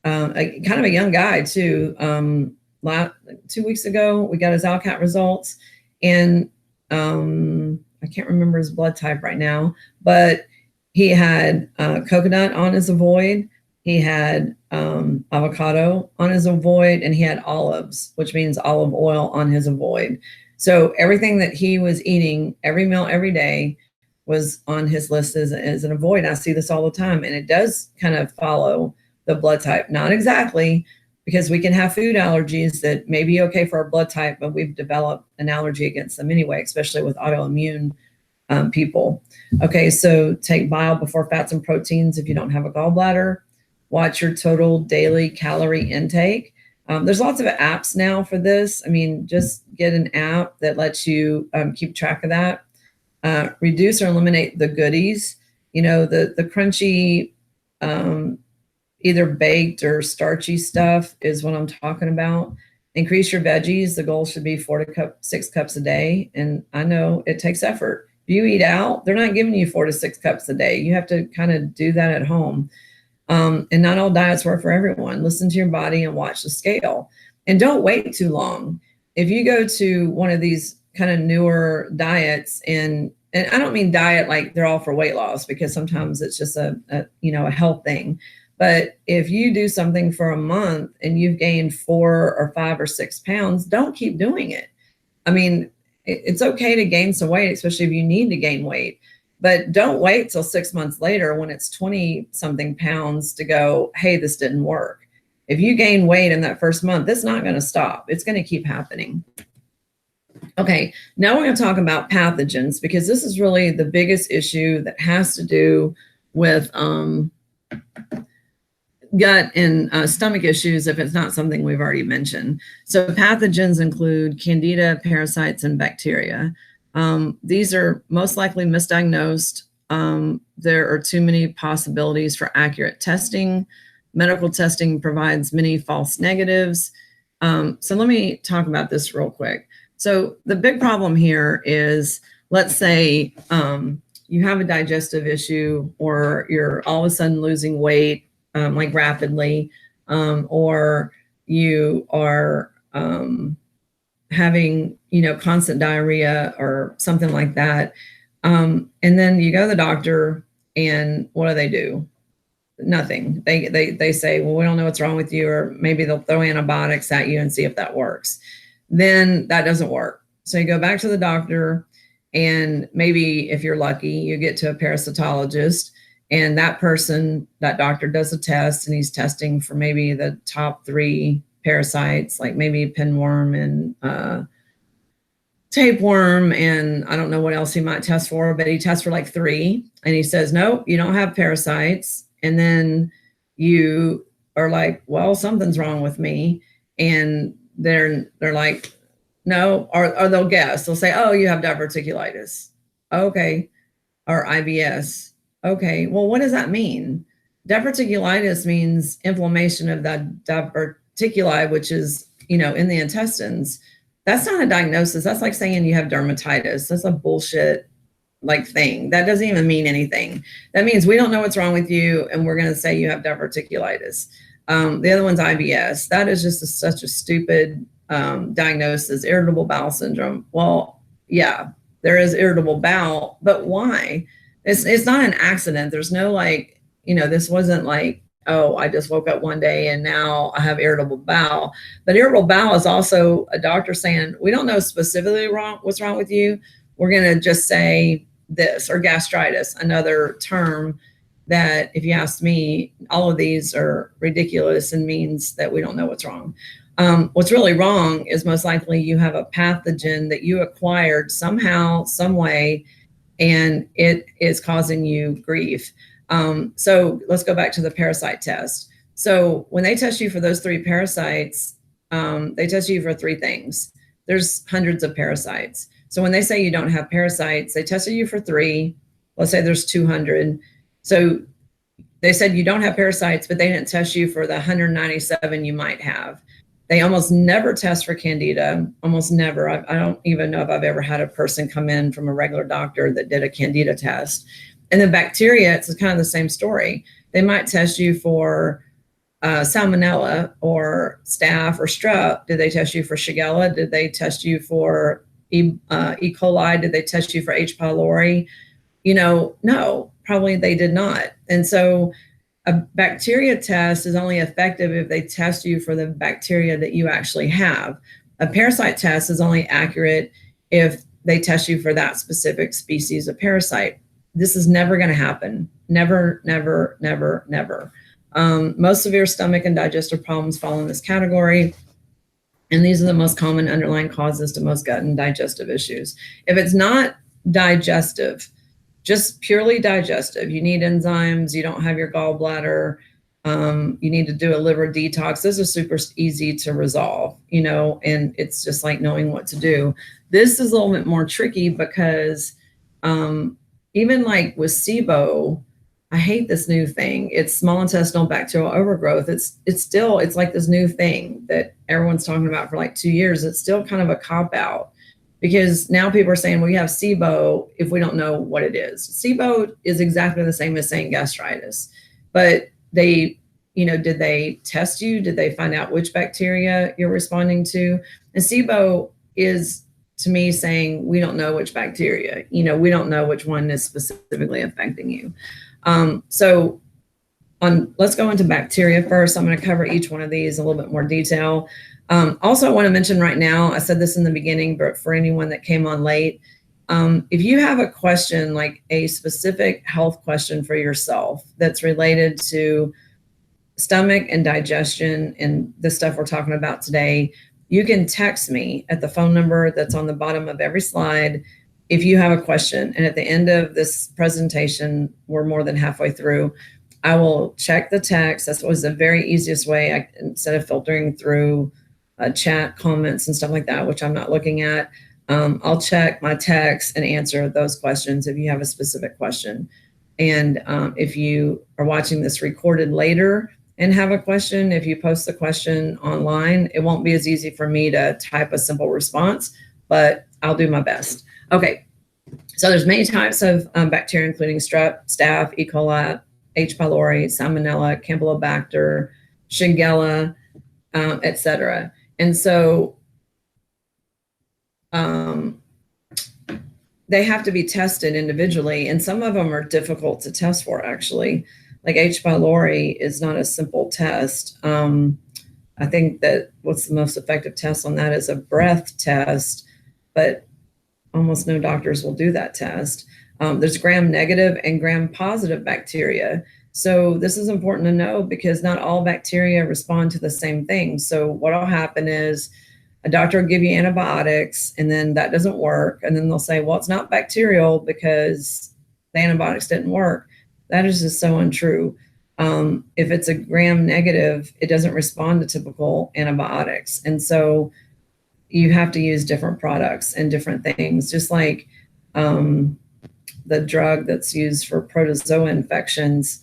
Speaker 1: kind of a young guy too. 2 weeks ago, we got his ALCAT results, and I can't remember his blood type right now, but he had coconut on his avoid. he had avocado on his avoid, and he had olives, which means olive oil, on his avoid. So everything that he was eating, every meal, every day, was on his list as an avoid. I see this all the time, and it does kind of follow the blood type. Not exactly, because we can have food allergies that may be okay for our blood type, but we've developed an allergy against them anyway, especially with autoimmune people. Okay, so take bile before fats and proteins if you don't have a gallbladder. Watch your total daily calorie intake. There's lots of apps now for this. I mean, just get an app that lets you keep track of that. Reduce or eliminate the goodies. You know, the crunchy, either baked or starchy stuff is what I'm talking about. Increase your veggies. The goal should be 6 cups a day. And I know it takes effort. If you eat out, they're not giving you 4 to 6 cups a day. You have to kind of do that at home. And not all diets work for everyone. Listen to your body and watch the scale. And don't wait too long. If you go to one of these kind of newer diets, and I don't mean diet like they're all for weight loss, because sometimes it's just a health thing. But if you do something for a month and you've gained 4 or 5 or 6 pounds, don't keep doing it. I mean, it's okay to gain some weight, especially if you need to gain weight. But don't wait till 6 months later when it's 20 something pounds to go, hey, this didn't work. If you gain weight in that first month, it's not going to stop. It's going to keep happening. Okay, now we're going to talk about pathogens, because this is really the biggest issue that has to do with gut and stomach issues, if it's not something we've already mentioned. So pathogens include candida, parasites, and bacteria. These are most likely misdiagnosed. There are too many possibilities for accurate testing. Medical testing provides many false negatives. So let me talk about this real quick. So the big problem here is, let's say you have a digestive issue, or you're all of a sudden losing weight like rapidly, or you are having, constant diarrhea or something like that. And then you go to the doctor, and what do? Nothing. They say, well, we don't know what's wrong with you, or maybe they'll throw antibiotics at you and see if that works. Then that doesn't work. So you go back to the doctor, and maybe if you're lucky, you get to a parasitologist, and that doctor does a test, and he's testing for maybe the top 3 parasites, like maybe pinworm and tapeworm, and I don't know what else he might test for, but he tests for like 3, and he says, nope, you don't have parasites. And then you are like, well, something's wrong with me. And they're like, no, or they'll guess. They'll say, oh, you have diverticulitis. Okay. Or IBS. Okay. Well, what does that mean? Diverticulitis means inflammation of the diverticuli, which is, in the intestines. That's not a diagnosis. That's like saying you have dermatitis. That's a bullshit thing. That doesn't even mean anything. That means we don't know what's wrong with you, and we're going to say you have diverticulitis. The other one's IBS. That is just such a stupid diagnosis. Irritable bowel syndrome. Well, yeah, there is irritable bowel, but why? It's not an accident. There's no this wasn't like, oh, I just woke up one day and now I have irritable bowel. But irritable bowel is also a doctor saying, we don't know specifically what's wrong with you. We're going to just say this. Or gastritis, another term that, if you ask me, all of these are ridiculous and means that we don't know what's wrong. What's really wrong is most likely you have a pathogen that you acquired somehow, some way, and it is causing you grief. So let's go back to the parasite test. So when they test you for those 3 parasites, they test you for 3 things. There's hundreds of parasites. So when they say you don't have parasites, they tested you for 3. Let's say there's 200. So they said you don't have parasites, but they didn't test you for the 197 you might have. They almost never test for candida, almost never. I don't even know if I've ever had a person come in from a regular doctor that did a candida test. And then bacteria, it's kind of the same story. They might test you for salmonella or staph or strep. Did they test you for Shigella? Did they test you for E. coli? Did they test you for H. pylori? No, probably they did not. And so a bacteria test is only effective if they test you for the bacteria that you actually have. A parasite test is only accurate if they test you for that specific species of parasite. This is never going to happen. Never, never, never, never. Most severe stomach and digestive problems fall in this category. And these are the most common underlying causes to most gut and digestive issues. If it's not digestive, just purely digestive, you need enzymes, you don't have your gallbladder, you need to do a liver detox. Those are super easy to resolve, you know, and it's just like knowing what to do. This is a little bit more tricky because even like with SIBO, I hate this new thing. It's small intestinal bacterial overgrowth. It's like this new thing that everyone's talking about for like 2 years. It's still kind of a cop out because now people are saying, well, you have SIBO if we don't know what it is. SIBO is exactly the same as saying gastritis, but they, you know, did they test you? Did they find out which bacteria you're responding to? And SIBO is, to me, saying we don't know which bacteria, you know, we don't know which one is specifically affecting you. So let's go into bacteria first. I'm going to cover each one of these in a little bit more detail. Also, I want to mention right now, I said this in the beginning, but for anyone that came on late, if you have a question, like a specific health question for yourself that's related to stomach and digestion and the stuff we're talking about today, you can text me at the phone number that's on the bottom of every slide if you have a question. And at the end of this presentation, we're more than halfway through, I will check the text. That's always the very easiest way. Instead of filtering through chat comments and stuff like that, which I'm not looking at, I'll check my text and answer those questions if you have a specific question. And if you are watching this recorded later and have a question, if you post the question online, it won't be as easy for me to type a simple response, but I'll do my best. Okay, so there's many types of bacteria, including strep, staph, E. coli, H. pylori, salmonella, campylobacter, shigella, etc. And so they have to be tested individually, and some of them are difficult to test for, actually. Like H. pylori is not a simple test. I think that what's the most effective test on that is a breath test, but almost no doctors will do that test. There's gram-negative and gram-positive bacteria. So this is important to know because not all bacteria respond to the same thing. So what'll happen is a doctor will give you antibiotics and then that doesn't work. And then they'll say, well, it's not bacterial because the antibiotics didn't work. That is just so untrue. If it's a gram-negative, it doesn't respond to typical antibiotics. And so you have to use different products and different things, just like the drug that's used for protozoa infections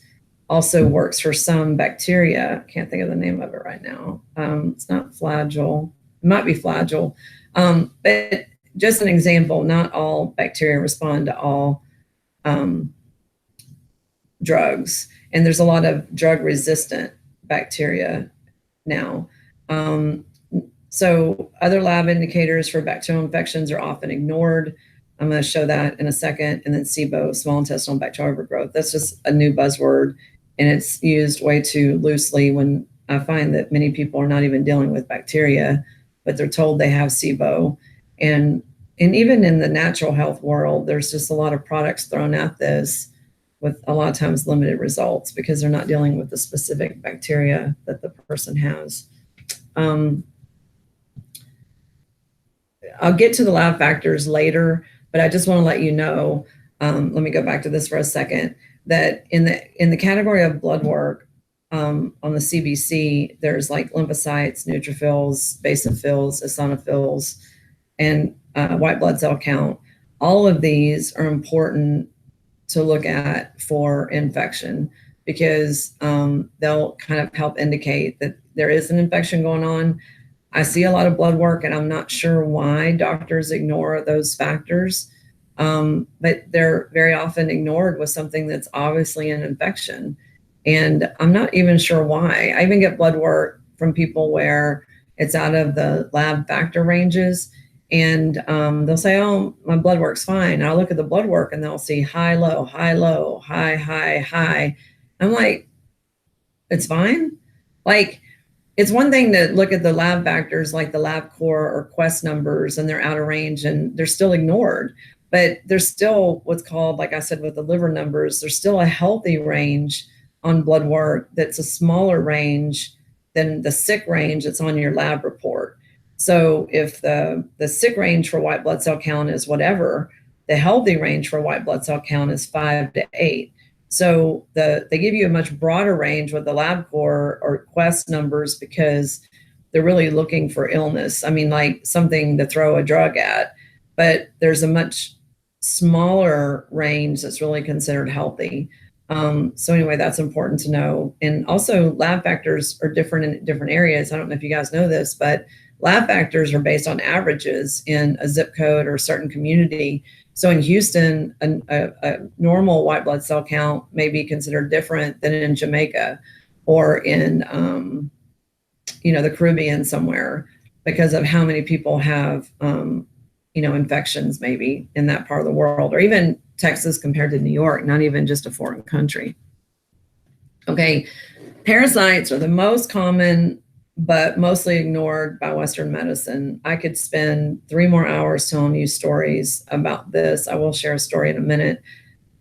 Speaker 1: also works for some bacteria. I can't think of the name of it right now. It's not Flagyl. It might be Flagyl. But just an example, not all bacteria respond to all drugs. And there's a lot of drug-resistant bacteria now. So other lab indicators for bacterial infections are often ignored. I'm going to show that in a second. And then SIBO, small intestinal bacterial overgrowth. That's just a new buzzword, and it's used way too loosely when I find that many people are not even dealing with bacteria, but they're told they have SIBO. And even in the natural health world, there's just a lot of products thrown at this with a lot of times limited results because they're not dealing with the specific bacteria that the person has. I'll get to the lab factors later, but I just want to let you know, let me go back to this for a second, that in the category of blood work, on the CBC, there's like lymphocytes, neutrophils, basophils, eosinophils, and white blood cell count. All of these are important to look at for infection because they'll kind of help indicate that there is an infection going on. I see a lot of blood work and I'm not sure why doctors ignore those factors, but they're very often ignored with something that's obviously an infection. And I'm not even sure why. I even get blood work from people where it's out of the lab factor ranges and they'll say, oh, my blood work's fine. And I'll look at the blood work and they'll see high, low, high, low, high, high, high. I'm like, it's fine. Like, it's one thing to look at the lab factors like the LabCorp or Quest numbers, and they're out of range and they're still ignored. But there's still what's called, like I said, with the liver numbers, there's still a healthy range on blood work that's a smaller range than the sick range that's on your lab report. So if the sick range for white blood cell count is whatever, the healthy range for white blood cell count is 5 to 8. So they give you a much broader range with the LabCorp or Quest numbers because they're really looking for illness. I mean, like something to throw a drug at, but there's a much smaller range that's really considered healthy. So anyway, that's important to know. And also lab factors are different in different areas. I don't know if you guys know this, but lab factors are based on averages in a zip code or a certain community. So in Houston, a normal white blood cell count may be considered different than in Jamaica or in, the Caribbean somewhere because of how many people have, infections maybe in that part of the world, or even Texas compared to New York, not even just a foreign country. Okay, parasites are the most common but mostly ignored by Western medicine. I could spend 3 more hours telling you stories about this. I will share a story in a minute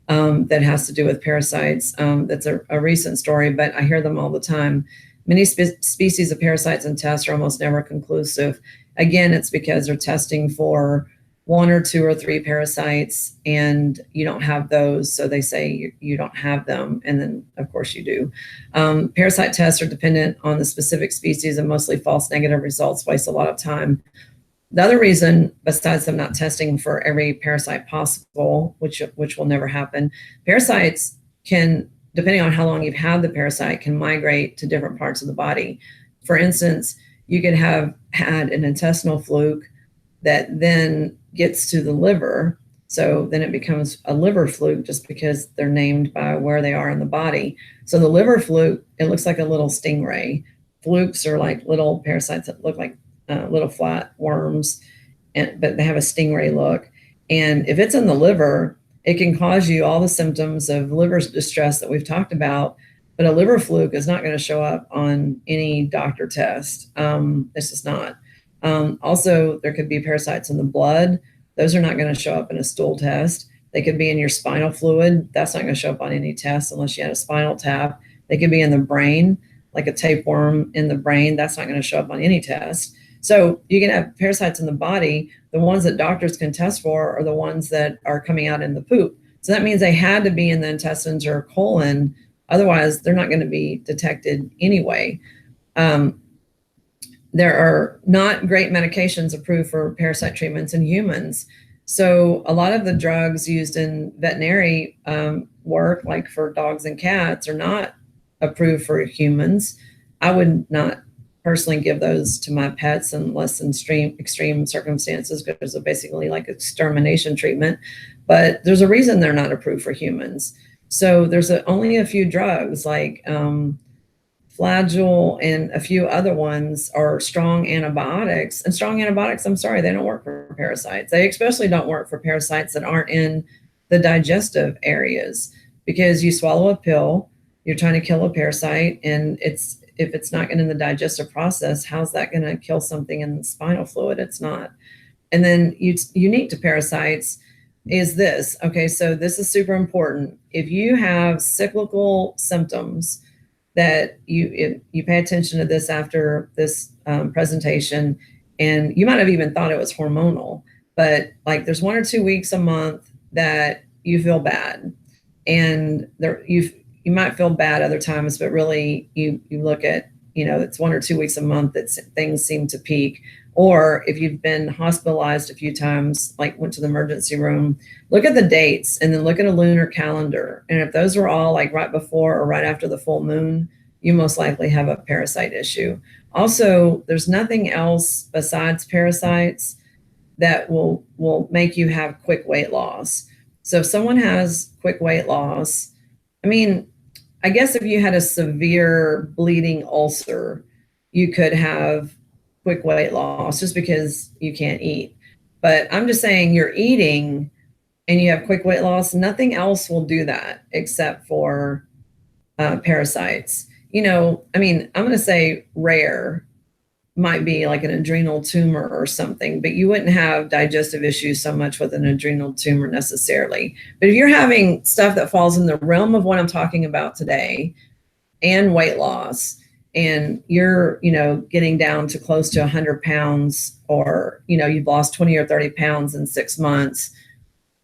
Speaker 1: that has to do with parasites. That's a recent story, but I hear them all the time. Many species of parasites and tests are almost never conclusive. Again, it's because they're testing for 1 or 2 or 3 parasites and you don't have those. So they say you don't have them. And then of course you do. Parasite tests are dependent on the specific species and mostly false negative results waste a lot of time. The other reason, besides them not testing for every parasite possible, which will never happen, parasites can, depending on how long you've had the parasite, can migrate to different parts of the body. For instance, you could have had an intestinal fluke that then gets to the liver. So then it becomes a liver fluke just because they're named by where they are in the body. So the liver fluke, it looks like a little stingray. Flukes are like little parasites that look like little flat worms, but they have a stingray look. And if it's in the liver, it can cause you all the symptoms of liver distress that we've talked about. But a liver fluke is not going to show up on any doctor test. It's just not. Also, there could be parasites in the blood. Those are not going to show up in a stool test. They could be in your spinal fluid. That's not going to show up on any test unless you had a spinal tap. They could be in the brain, like a tapeworm in the brain. That's not going to show up on any test. So you can have parasites in the body. The ones that doctors can test for are the ones that are coming out in the poop. So that means they had to be in the intestines or colon. Otherwise, they're not going to be detected anyway. There are not great medications approved for parasite treatments in humans. So a lot of the drugs used in veterinary work, like for dogs and cats, are not approved for humans. I would not personally give those to my pets unless in extreme circumstances, because they're basically like extermination treatment. But there's a reason they're not approved for humans. So there's only a few drugs like Flagyl and a few other ones are strong antibiotics. And strong antibiotics, I'm sorry, they don't work for parasites. They especially don't work for parasites that aren't in the digestive areas, because you swallow a pill, you're trying to kill a parasite, and if it's not in the digestive process, how's that going to kill something in the spinal fluid? It's not. And then unique to parasites is this. Okay, so this is super important. If you have cyclical symptoms, that you pay attention to this after this presentation, and you might have even thought it was hormonal, but like there's 1 or 2 weeks a month that you feel bad, and you might feel bad other times, but really you look at, it's 1 or 2 weeks a month that things seem to peak. Or if you've been hospitalized a few times, like went to the emergency room, look at the dates and then look at a lunar calendar. And if those are all like right before or right after the full moon, you most likely have a parasite issue. Also, there's nothing else besides parasites that will make you have quick weight loss. So if someone has quick weight loss, I guess if you had a severe bleeding ulcer, you could have quick weight loss just because you can't eat. But I'm just saying, you're eating and you have quick weight loss, nothing else will do that except for parasites. I mean, I'm going to say rare, might be like an adrenal tumor or something, but you wouldn't have digestive issues so much with an adrenal tumor necessarily. But if you're having stuff that falls in the realm of what I'm talking about today and weight loss, and you're, getting down to close to 100 pounds, or, you've lost 20 or 30 pounds in 6 months,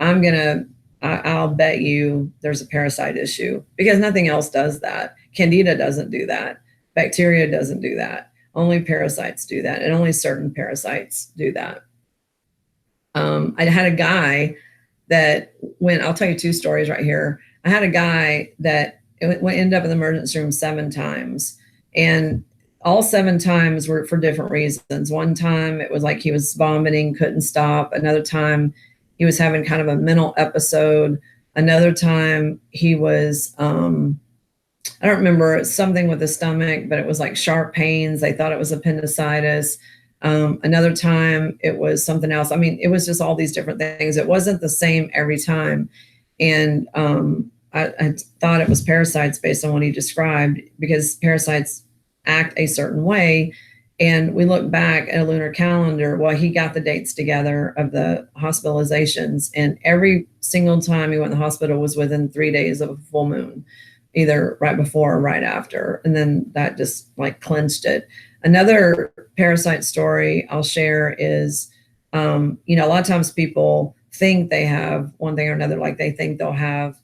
Speaker 1: I'll bet you there's a parasite issue, because nothing else does that. Candida doesn't do that. Bacteria doesn't do that. Only parasites do that, and only certain parasites do that. I had a guy that I'll tell you 2 stories right here. I had a guy that ended up in the emergency room 7 times, and all 7 times were for different reasons. One time it was like he was vomiting, couldn't stop. Another time he was having kind of a mental episode. Another time he was, I don't remember, something with the stomach, but it was like sharp pains. They thought it was appendicitis. Another time it was something else. I mean, it was just all these different things. It wasn't the same every time. And I thought it was parasites based on what he described, because parasites act a certain way. And we look back at a lunar calendar. Well, he got the dates together of the hospitalizations, and every single time he went to the hospital was within 3 days of a full moon, either right before or right after. And then that just like clinched it. Another parasite story I'll share is, a lot of times people think they have one thing or another, like they think they'll have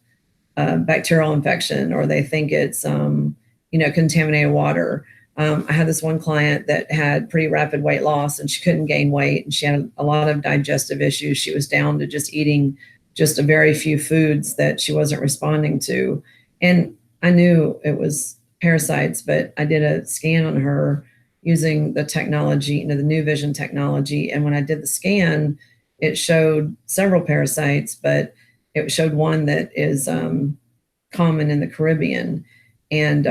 Speaker 1: bacterial infection, or they think it's, contaminated water. I had this one client that had pretty rapid weight loss, and she couldn't gain weight, and she had a lot of digestive issues. She was down to just eating just a very few foods that she wasn't responding to. And I knew it was parasites, but I did a scan on her using the technology, the new vision technology. And when I did the scan, it showed several parasites, but it showed one that is common in the Caribbean. And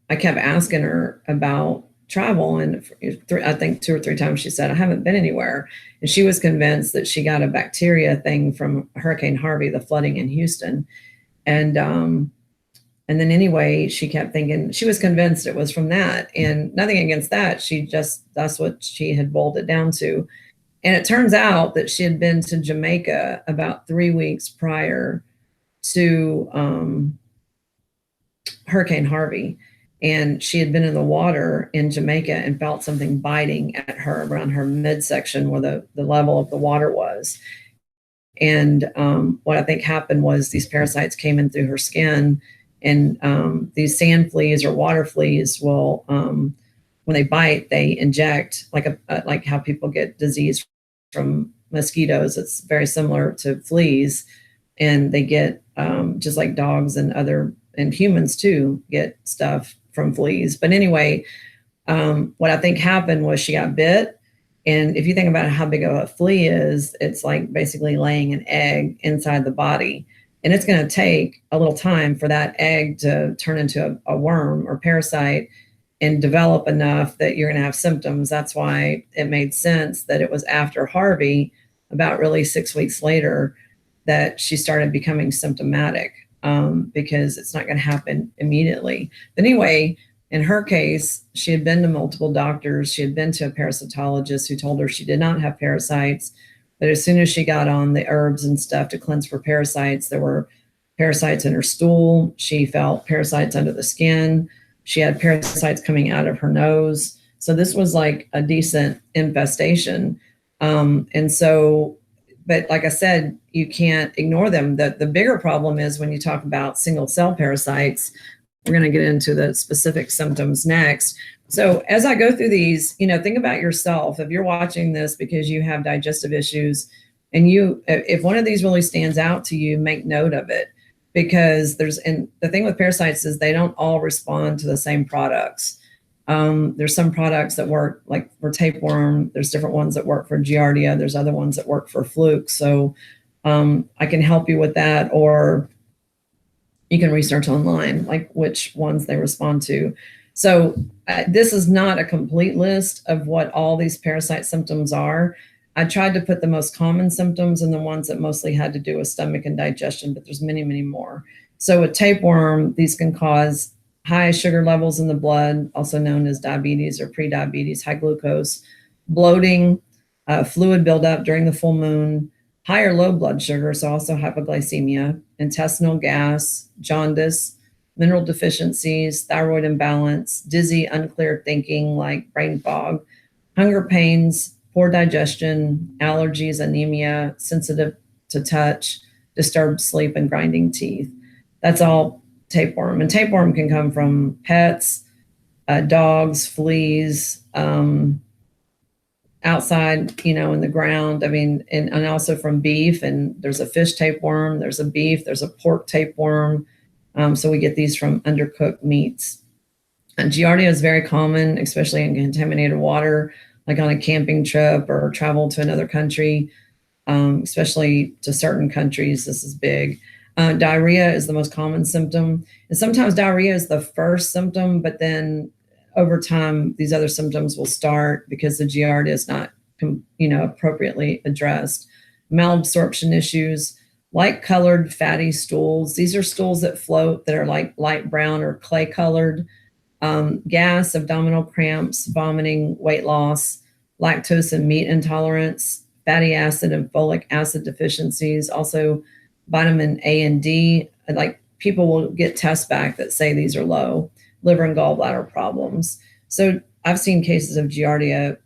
Speaker 1: I kept asking her about travel, and I think 2 or 3 times she said, I haven't been anywhere. And she was convinced that she got a bacteria thing from Hurricane Harvey, the flooding in Houston. And then anyway, she kept thinking, she was convinced it was from that, and nothing against that. That's what she had boiled it down to. And it turns out that she had been to Jamaica about 3 weeks prior to Hurricane Harvey. And she had been in the water in Jamaica and felt something biting at her around her midsection, where the level of the water was. And what I think happened was these parasites came in through her skin, and these sand fleas or water fleas will, when they bite, they inject like how people get disease from mosquitoes. It's very similar to fleas, and they get just like dogs and humans too get stuff from fleas. But anyway, what I think happened was she got bit. And if you think about how big of a flea is, it's like basically laying an egg inside the body. And it's going to take a little time for that egg to turn into a worm or parasite and develop enough that you're going to have symptoms. That's why it made sense that it was after Harvey, about really 6 weeks later, that she started becoming symptomatic, because it's not going to happen immediately. But anyway, in her case, she had been to multiple doctors. She had been to a parasitologist who told her she did not have parasites. But as soon as she got on the herbs and stuff to cleanse for parasites, there were parasites in her stool. She felt parasites under the skin. She had parasites coming out of her nose. So this was like a decent infestation. But like I said, you can't ignore them. The bigger problem is when you talk about single cell parasites. We're going to get into the specific symptoms next. So as I go through these, think about yourself. If you're watching this because you have digestive issues, and if one of these really stands out to you, make note of it, because and the thing with parasites is they don't all respond to the same products. There's some products that work like for tapeworm. There's different ones that work for Giardia. There's other ones that work for fluke. So I can help you with that, or you can research online, like which ones they respond to. So this is not a complete list of what all these parasite symptoms are. I tried to put the most common symptoms and the ones that mostly had to do with stomach and digestion, but there's many, many more. So with tapeworm, these can cause high sugar levels in the blood, also known as diabetes or prediabetes, high glucose, bloating, fluid buildup during the full moon, high or low blood sugar, so also hypoglycemia, intestinal gas, jaundice, mineral deficiencies, thyroid imbalance, dizzy, unclear thinking like brain fog, hunger pains, poor digestion, allergies, anemia, sensitive to touch, disturbed sleep, and grinding teeth. That's all tapeworm. And tapeworm can come from pets, dogs, fleas, outside, in the ground. I mean, and also from beef. And there's a fish tapeworm, there's a beef, there's a pork tapeworm. So we get these from undercooked meats. And Giardia is very common, especially in contaminated water, like on a camping trip or travel to another country, especially to certain countries. This is big. Diarrhea is the most common symptom. And sometimes diarrhea is the first symptom, but then over time, these other symptoms will start because the Giardia is not, appropriately addressed. Malabsorption issues, light colored fatty stools. These are stools that float that are like light brown or clay colored. Gas, abdominal cramps, vomiting, weight loss, lactose and meat intolerance, fatty acid and folic acid deficiencies, also vitamin A and D. Like people will get tests back that say these are low, liver and gallbladder problems. So I've seen cases of Giardia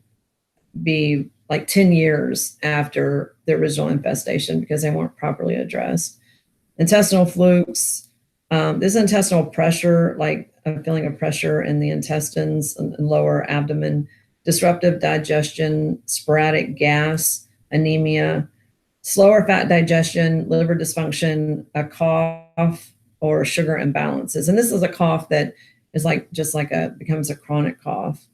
Speaker 1: be like 10 years after the original infestation because they weren't properly addressed. Intestinal flukes, this intestinal pressure, like a feeling of pressure in the intestines and lower abdomen, disruptive digestion, sporadic gas, anemia, slower fat digestion, liver dysfunction, a cough, or sugar imbalances. And this is a cough that is becomes a chronic cough.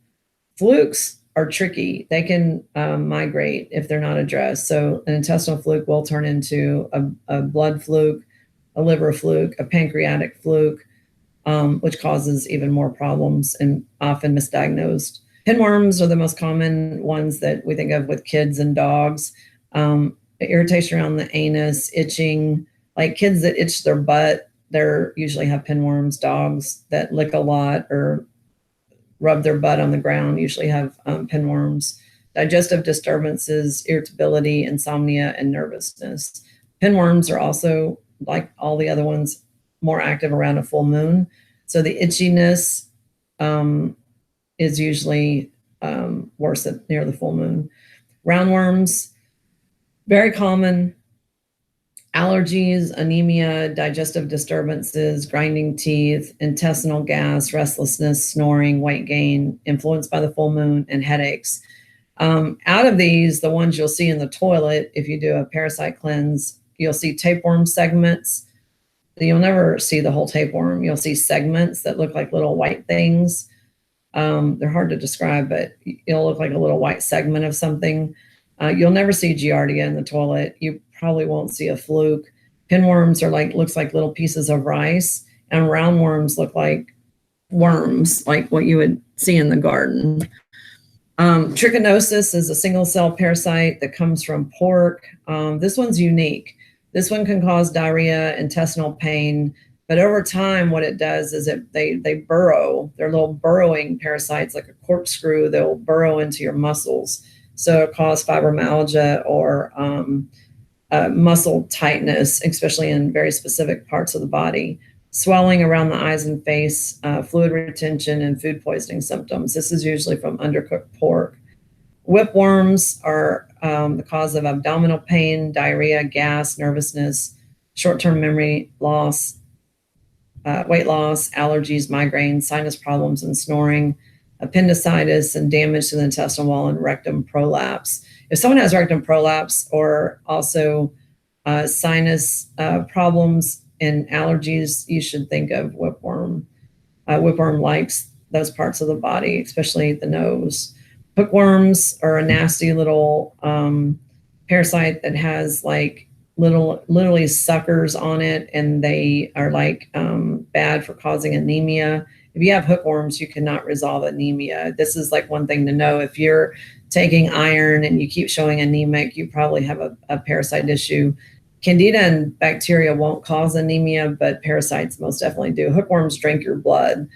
Speaker 1: Flukes are tricky. They can migrate if they're not addressed. So an intestinal fluke will turn into a blood fluke, a liver fluke, a pancreatic fluke, which causes even more problems and often misdiagnosed. Pinworms are the most common ones that we think of with kids and dogs. Irritation around the anus, itching, like kids that itch their butt, they usually have pinworms. Dogs that lick a lot or rub their butt on the ground usually have pinworms. Digestive disturbances, irritability, insomnia, and nervousness. Pinworms are also, like all the other ones, more active around a full moon. So the itchiness is usually worse near the full moon. Roundworms, very common. Allergies, anemia, digestive disturbances, grinding teeth, intestinal gas, restlessness, snoring, weight gain, influenced by the full moon, and headaches. Out of these, the ones you'll see in the toilet, if you do a parasite cleanse, you'll see tapeworm segments. You'll never see the whole tapeworm. You'll see segments that look like little white things. They're hard to describe, but it'll look like a little white segment of something. You'll never see Giardia in the toilet. You probably won't see a fluke. Pinworms looks like little pieces of rice, and roundworms look like worms, like what you would see in the garden. Trichinosis is a single cell parasite that comes from pork. This one's unique. This one can cause diarrhea, intestinal pain, but over time, what it does is they burrow. They're little burrowing parasites, like a corkscrew. They'll burrow into your muscles. So it causes fibromyalgia or muscle tightness, especially in very specific parts of the body. Swelling around the eyes and face, fluid retention, and food poisoning symptoms. This is usually from undercooked pork. Whipworms are the cause of abdominal pain, diarrhea, gas, nervousness, short-term memory loss, weight loss, allergies, migraines, sinus problems, and snoring, appendicitis, and damage to the intestinal wall, and rectum prolapse. If someone has rectum prolapse or also sinus problems and allergies, you should think of whipworm. Whipworm likes those parts of the body, especially the nose. Hookworms are a nasty little parasite that has like literally suckers on it, and they are bad for causing anemia. If you have hookworms, you cannot resolve anemia. This is like one thing to know. If you're taking iron and you keep showing anemic, you probably have a parasite issue. Candida and bacteria won't cause anemia, but parasites most definitely do. Hookworms drink your blood.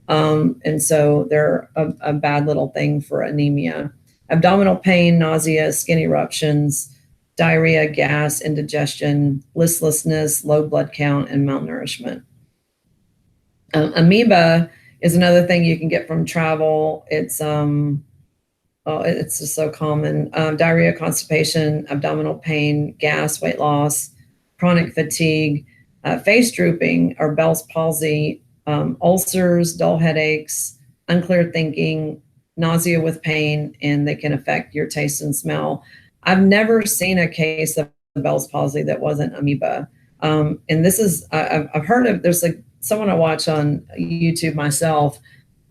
Speaker 1: And so they're a bad little thing for anemia. Abdominal pain, nausea, skin eruptions, diarrhea, gas, indigestion, listlessness, low blood count, and malnourishment. Amoeba is another thing you can get from travel. It's just so common. Diarrhea, constipation, abdominal pain, gas, weight loss, chronic fatigue, face drooping or Bell's palsy, ulcers, dull headaches, unclear thinking, nausea with pain, and they can affect your taste and smell. I've never seen a case of Bell's palsy that wasn't amoeba. And this is, I've heard of, there's like someone I watch on YouTube myself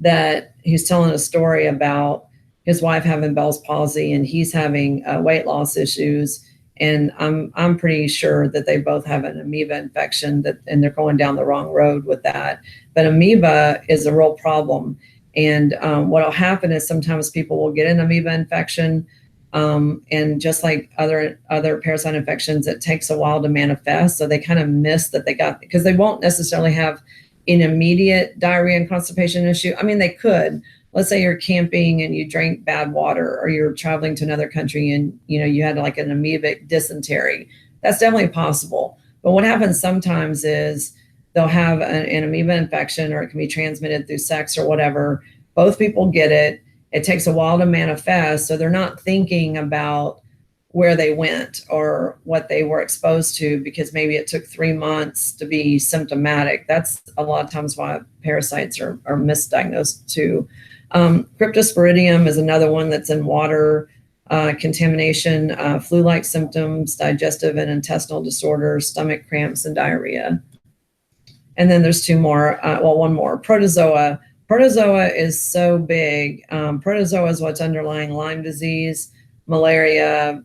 Speaker 1: that he's telling a story about his wife having Bell's palsy and he's having weight loss issues. And I'm pretty sure that they both have an amoeba infection and they're going down the wrong road with that. But amoeba is a real problem. And what will happen is sometimes people will get an amoeba infection. And just like other parasite infections, it takes a while to manifest. So they kind of miss that they got, because they won't necessarily have an immediate diarrhea and constipation issue. I mean, they could. Let's say you're camping and you drank bad water, or you're traveling to another country and you had like an amoebic dysentery. That's definitely possible. But what happens sometimes is they'll have an amoeba infection, or it can be transmitted through sex or whatever. Both people get it. It takes a while to manifest. So they're not thinking about where they went or what they were exposed to, because maybe it took 3 months to be symptomatic. That's a lot of times why parasites are misdiagnosed too. Cryptosporidium is another one that's in water contamination, flu-like symptoms, digestive and intestinal disorders, stomach cramps, and diarrhea. And then there's one more, protozoa. Protozoa is so big. Protozoa is what's underlying Lyme disease, malaria,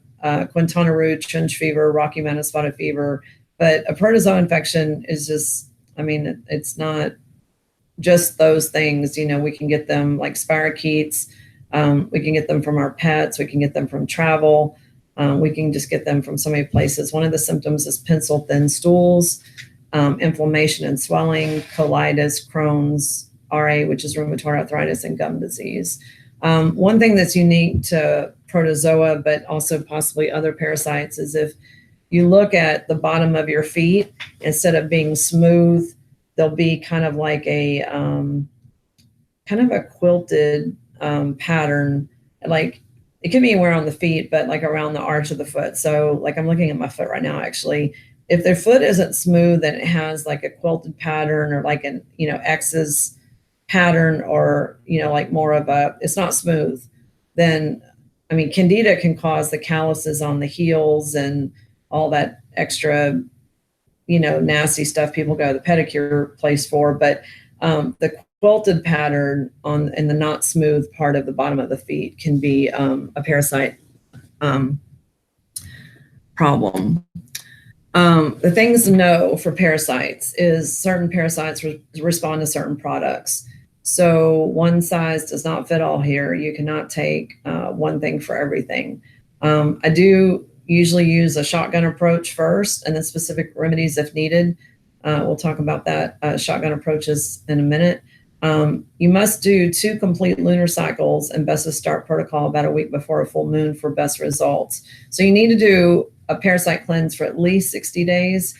Speaker 1: Quintana Roo, Chinch fever, Rocky Mountain spotted fever. But a protozoa infection is just, I mean, it's not just those things. We can get them like spirochetes. We can get them from our pets. We can get them from travel. We can just get them from so many places. One of the symptoms is pencil thin stools, inflammation and swelling, colitis, Crohn's, RA, which is rheumatoid arthritis, and gum disease. One thing that's unique to protozoa, but also possibly other parasites, is if you look at the bottom of your feet, instead of being smooth, they'll be kind of like a quilted pattern. Like it could be anywhere on the feet, but like around the arch of the foot. So like I'm looking at my foot right now, actually. If their foot isn't smooth and it has like a quilted pattern, or like an X's pattern, or like more of it's not smooth, then I mean, candida can cause the calluses on the heels and all that extra nasty stuff people go to the pedicure place for. But the quilted pattern in the not smooth part of the bottom of the feet can be a parasite problem. The things to know for parasites is certain parasites respond to certain products. So one size does not fit all here. You cannot take one thing for everything. I do usually use a shotgun approach first, and then specific remedies if needed. We'll talk about that shotgun approaches in a minute. You must do 2 complete lunar cycles and best to start protocol about a week before a full moon for best results. So you need to do a parasite cleanse for at least 60 days.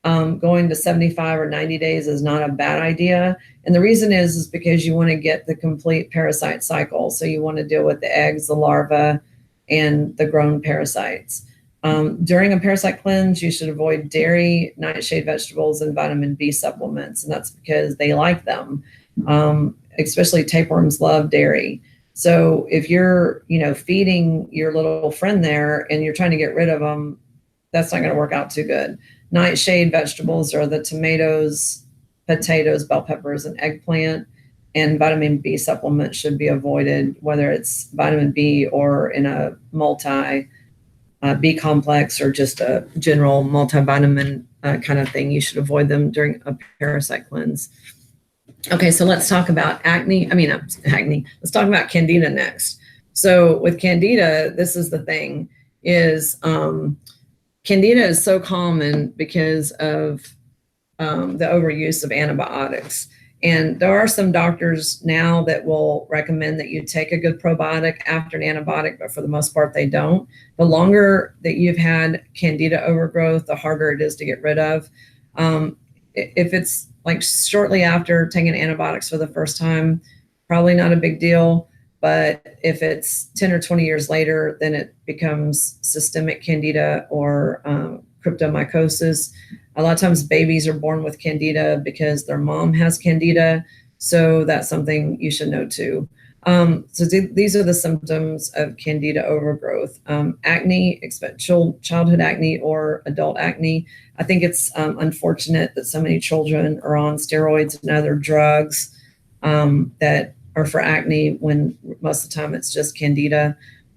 Speaker 1: Going to 75 or 90 days is not a bad idea. And the reason is because you want to get the complete parasite cycle. So you want to deal with the eggs, the larvae, and the grown parasites. During a parasite cleanse, you should avoid dairy, nightshade vegetables, and vitamin B supplements. And that's because they like them. Especially tapeworms love dairy. So if you're, feeding your little friend there and you're trying to get rid of them, that's not going to work out too good. Nightshade vegetables are the tomatoes, potatoes, bell peppers, and eggplant. And vitamin B supplement should be avoided, whether it's vitamin B or in a multi B complex or just a general multivitamin kind of thing. You should avoid them during a parasite cleanse. Okay, so let's talk about Let's talk about candida next. So with candida, this is the thing, is Candida is so common because of the overuse of antibiotics. And there are some doctors now that will recommend that you take a good probiotic after an antibiotic, but for the most part, they don't. The longer that you've had Candida overgrowth, the harder it is to get rid of. If it's like shortly after taking antibiotics for the first time, probably not a big deal. But if it's 10 or 20 years later, then it becomes systemic Candida or cryptomycosis. A lot of times babies are born with Candida because their mom has Candida. So that's something you should know too. These are the symptoms of Candida overgrowth. Acne, childhood acne or adult acne. I think it's unfortunate that so many children are on steroids and other drugs that are for acne when most of the time it's just Candida.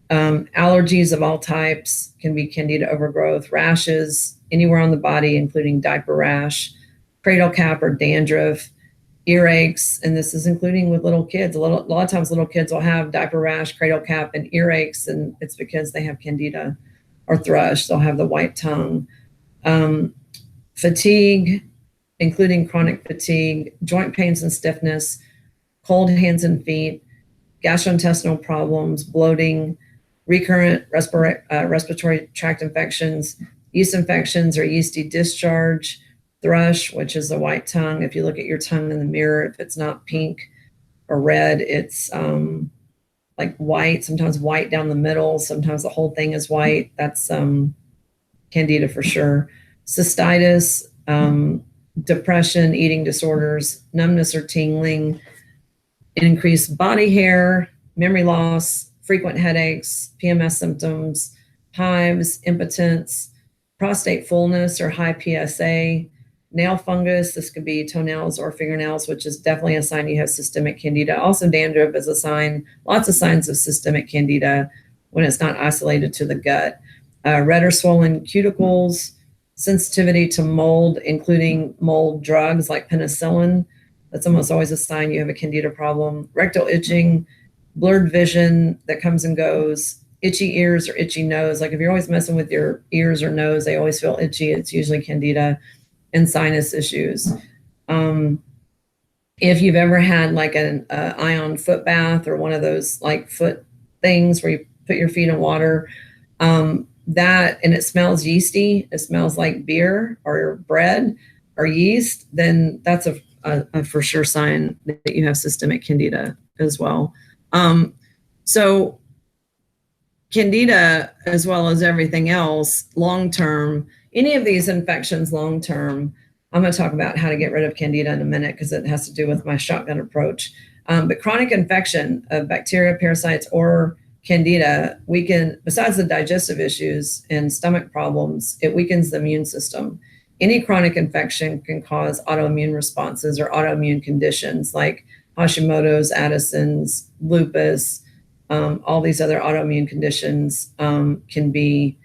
Speaker 1: Allergies of all types can be Candida overgrowth. Rashes anywhere on the body, including diaper rash, cradle cap or dandruff, earaches, and this is including with little kids. A lot of times little kids will have diaper rash, cradle cap, and earaches, and it's because they have Candida or thrush. They'll have the white tongue. Fatigue, including chronic fatigue, joint pains and stiffness, cold hands and feet, gastrointestinal problems, bloating, recurrent respiratory tract infections, yeast infections or yeasty discharge, thrush, which is the white tongue. If you look at your tongue in the mirror, if it's not pink or red, it's like white, sometimes white down the middle, sometimes the whole thing is white. That's Candida for sure. Cystitis, depression, eating disorders, numbness or tingling, increased body hair, memory loss, frequent headaches, PMS symptoms, hives, impotence, prostate fullness or high PSA, nail fungus. This could be toenails or fingernails, which is definitely a sign you have systemic Candida. Also, dandruff is a sign, lots of signs of systemic Candida when it's not isolated to the gut. Red or swollen cuticles, sensitivity to mold, including mold drugs like penicillin. That's almost always a sign you have a Candida problem. Rectal itching, blurred vision that comes and goes, itchy ears or itchy nose. Like if you're always messing with your ears or nose, they always feel itchy. It's usually Candida. And sinus issues. If you've ever had like an ion foot bath or one of those like foot things where you put your feet in water, that and it smells yeasty, it smells like beer or bread or yeast, then that's a for sure sign that you have systemic Candida as well. So Candida, as well as everything else, long-term, any of these infections long-term, I'm going to talk about how to get rid of Candida in a minute because it has to do with my shotgun approach. But chronic infection of bacteria, parasites, or Candida besides the digestive issues and stomach problems, it weakens the immune system. Any chronic infection can cause autoimmune responses or autoimmune conditions like Hashimoto's, Addison's, lupus, all these other autoimmune conditions can be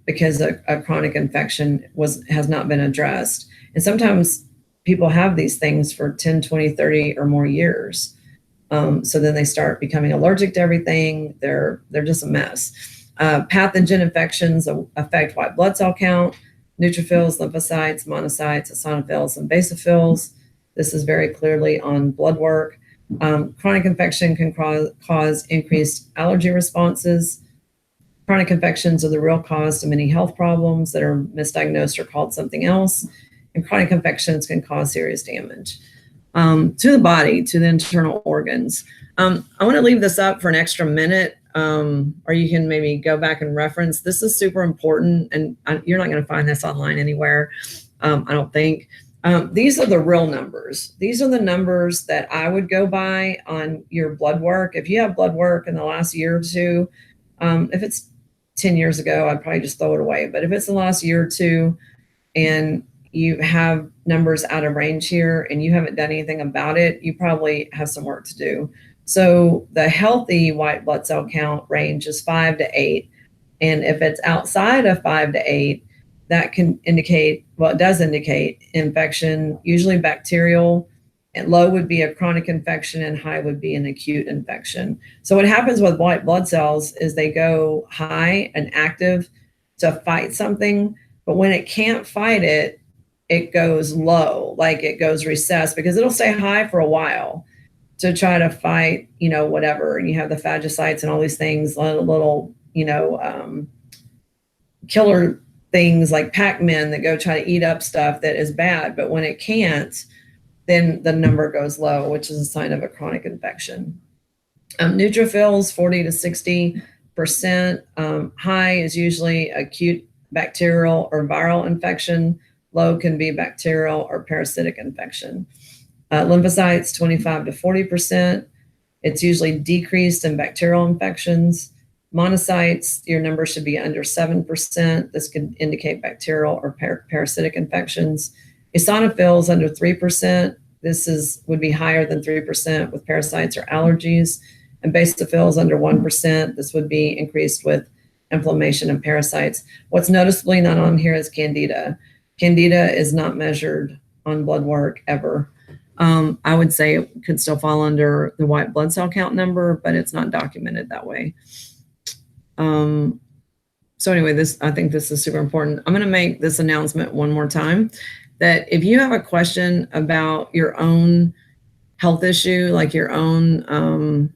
Speaker 1: because a chronic infection has not been addressed. And sometimes people have these things for 10, 20, 30 or more years. So then they start becoming allergic to everything. They're just a mess. Pathogen infections affect white blood cell count, neutrophils, lymphocytes, monocytes, eosinophils, and basophils. This is very clearly on blood work. Chronic infection can cause increased allergy responses. Chronic infections are the real cause to many health problems that are misdiagnosed or called something else. And chronic infections can cause serious damage to the body, to the internal organs. I want to leave this up for an extra minute, or you can maybe go back and reference. This is super important, and you're not going to find this online anywhere, I don't think. These are the real numbers. These are the numbers that I would go by on your blood work. If you have blood work in the last year or two, if it's 10 years ago, I'd probably just throw it away. But if it's the last year or two and you have numbers out of range here and you haven't done anything about it, you probably have some work to do. So the healthy white blood cell count range is 5 to 8. And if it's outside of 5 to 8, that can indicate, well, it does indicate infection, usually bacterial, and low would be a chronic infection and high would be an acute infection. So what happens with white blood cells is they go high and active to fight something, but when it can't fight it, it goes low, like it goes recessed, because it'll stay high for a while to try to fight, whatever. And you have the phagocytes and all these things, little killer things like Pac-Man that go try to eat up stuff that is bad. But when it can't, then the number goes low, which is a sign of a chronic infection. Neutrophils, 40 to 60%. High is usually acute bacterial or viral infection. Low can be bacterial or parasitic infection. Lymphocytes, 25 to 40%. It's usually decreased in bacterial infections. Monocytes, your number should be under 7%. This could indicate bacterial or parasitic infections. Eosinophils under 3%. This would be higher than 3% with parasites or allergies. And basophils under 1%. This would be increased with inflammation and parasites. What's noticeably not on here is Candida. Candida is not measured on blood work ever. I would say it could still fall under the white blood cell count number, but it's not documented that way. So anyway, I think this is super important. I'm going to make this announcement one more time, that if you have a question about your own health issue, like your own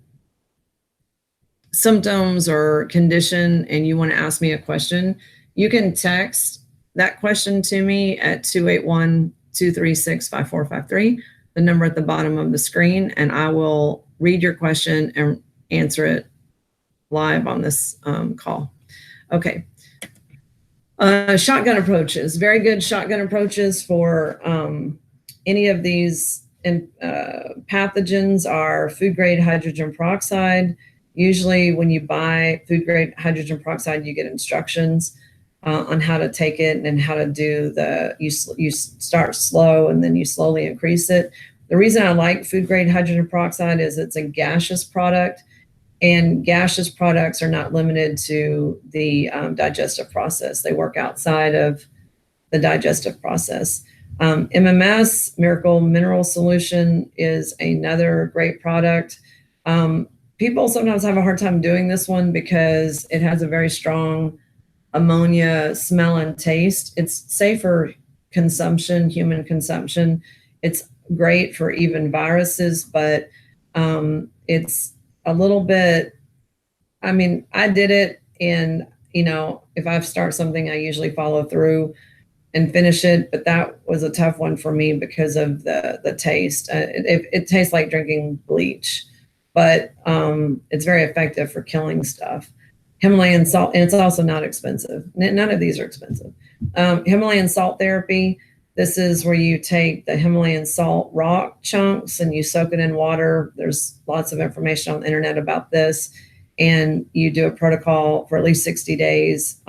Speaker 1: symptoms or condition, and you want to ask me a question, you can text that question to me at 281-236-5453, the number at the bottom of the screen, and I will read your question and answer it live on this call. Okay. Shotgun approaches, very good shotgun approaches for any of these pathogens are food grade hydrogen peroxide. Usually when you buy food grade hydrogen peroxide, you get instructions on how to take it and how to do you start slow and then you slowly increase it. The reason I like food grade hydrogen peroxide is it's a gaseous product, and gaseous products are not limited to the digestive process. They work outside of the digestive process. MMS, Miracle Mineral Solution, is another great product. People sometimes have a hard time doing this one because it has a very strong ammonia smell and taste. It's safe for consumption, human consumption. It's great for even viruses, but it's a little bit, I did it, and if I start something, I usually follow through and finish it, but that was a tough one for me because of the taste. It tastes like drinking bleach, but it's very effective for killing stuff. Himalayan salt, and it's also not expensive. None of these are expensive. Himalayan salt therapy. This is where you take the Himalayan salt rock chunks and you soak it in water. There's lots of information on the internet about this. And you do a protocol for at least 60 days,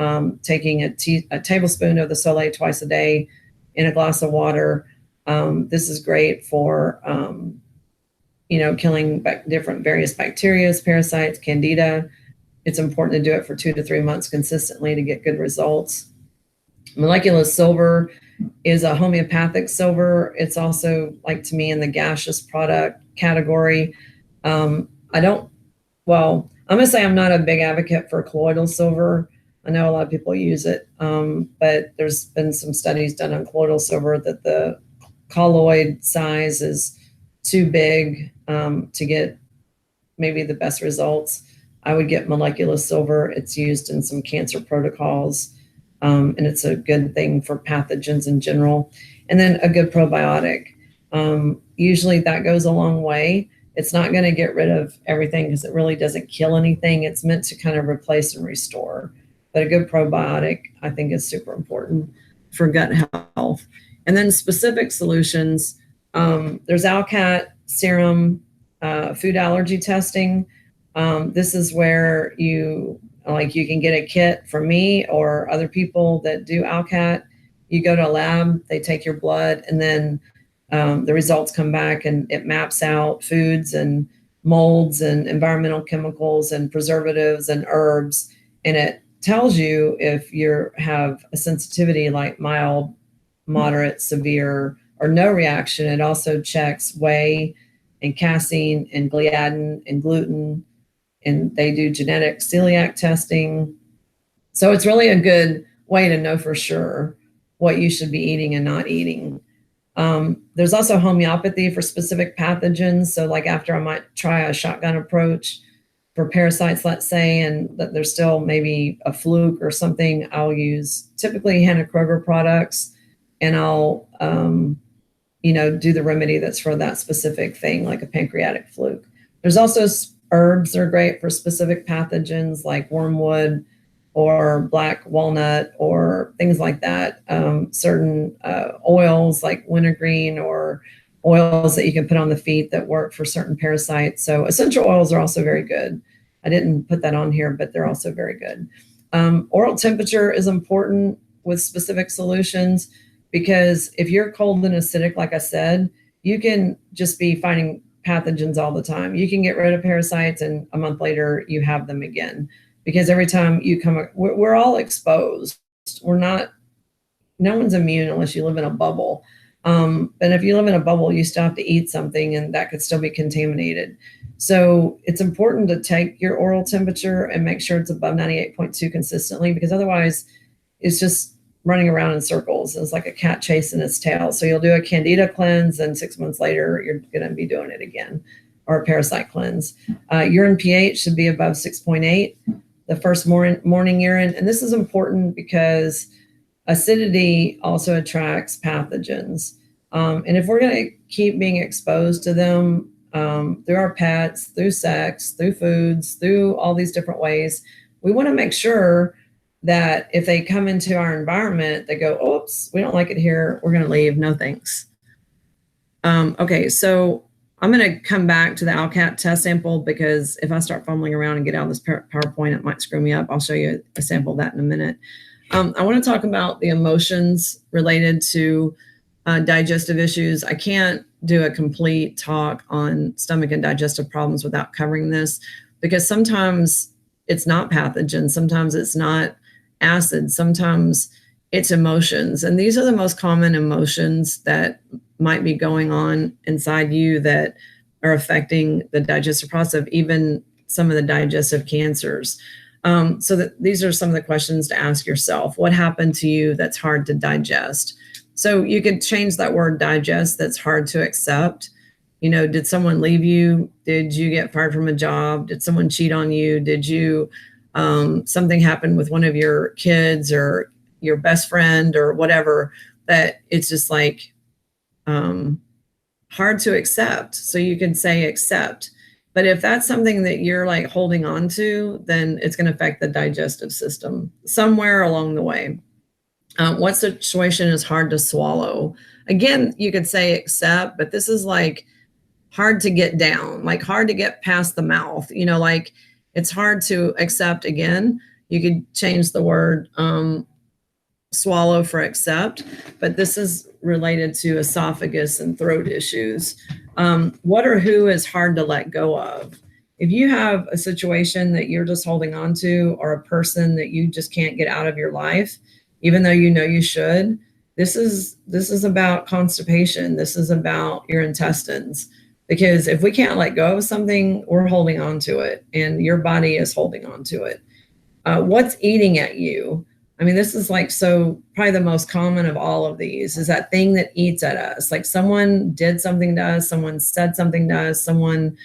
Speaker 1: taking a tablespoon of the Soleil twice a day in a glass of water. This is great for, killing different various bacteria, parasites, candida. It's important to do it for 2 to 3 months consistently to get good results. Molecular silver is a homeopathic silver. It's also, like, to me, in the gaseous product category. I'm going to say I'm not a big advocate for colloidal silver. I know a lot of people use it, but there's been some studies done on colloidal silver that the colloid size is too big to get maybe the best results. I would get molecular silver. It's used in some cancer protocols, and it's a good thing for pathogens in general. And then a good probiotic. Usually that goes a long way. It's not going to get rid of everything because it really doesn't kill anything. It's meant to kind of replace and restore. But a good probiotic, I think, is super important for gut health. And then specific solutions. There's Alcat serum, food allergy testing. This is where you can get a kit from me or other people that do Alcat. You go to a lab, they take your blood, and then the results come back, and it maps out foods and molds and environmental chemicals and preservatives and herbs. And it tells you if you have a sensitivity like mild, moderate, severe, or no reaction. It also checks whey and casein and gliadin and gluten. And they do genetic celiac testing. So it's really a good way to know for sure what you should be eating and not eating. There's also homeopathy for specific pathogens. So like after I might try a shotgun approach for parasites, let's say, and that there's still maybe a fluke or something, I'll use typically Hannah Kroger products, and I'll, do the remedy that's for that specific thing, like a pancreatic fluke. There's also herbs that are great for specific pathogens like wormwood or black walnut or things like that. Certain oils like wintergreen or oils that you can put on the feet that work for certain parasites. So essential oils are also very good. I didn't put that on here, but they're also very good. Oral temperature is important with specific solutions, because if you're cold and acidic, like I said, you can just be finding pathogens all the time. You can get rid of parasites and a month later you have them again, because every time you we're all exposed. No one's immune unless you live in a bubble. And if you live in a bubble, you still have to eat something and that could still be contaminated. So it's important to take your oral temperature and make sure it's above 98.2 consistently, because otherwise it's just running around in circles. It's like a cat chasing its tail. So you'll do a candida cleanse, and 6 months later, you're going to be doing it again, or a parasite cleanse. Urine pH should be above 6.8, the first morning urine. And this is important because acidity also attracts pathogens. And if we're going to keep being exposed to them through our pets, through sex, through foods, through all these different ways, we want to make sure that if they come into our environment, they go, oops, we don't like it here, we're going to leave, no thanks. Okay, so I'm going to come back to the ALCAT test sample, because if I start fumbling around and get out of this PowerPoint, it might screw me up. I'll show you a sample of that in a minute. I want to talk about the emotions related to digestive issues. I can't do a complete talk on stomach and digestive problems without covering this, because sometimes it's not pathogen, sometimes it's not acid, sometimes it's emotions. And these are the most common emotions that might be going on inside you that are affecting the digestive process of even some of the digestive cancers. These are some of the questions to ask yourself. What happened to you that's hard to digest? So you could change that word digest, that's hard to accept. Did someone leave you? Did you get fired from a job? Did someone cheat on you? Did you something happened with one of your kids or your best friend or whatever, that it's just like hard to accept? So you can say accept. But if that's something that you're like holding on to, then it's going to affect the digestive system somewhere along the way. What situation is hard to swallow? Again, you could say accept, but this is like hard to get down, like hard to get past the mouth, like it's hard to accept. Again, you could change the word swallow for accept, but this is related to esophagus and throat issues. What or who is hard to let go of? If you have a situation that you're just holding on to, or a person that you just can't get out of your life, even though you should, this is about constipation. This is about your intestines. Because if we can't let go of something, we're holding on to it, and your body is holding on to it. What's eating at you? I mean, this is like, so probably the most common of all of these is that thing that eats at us. Like someone did something to us, someone said something to us, someone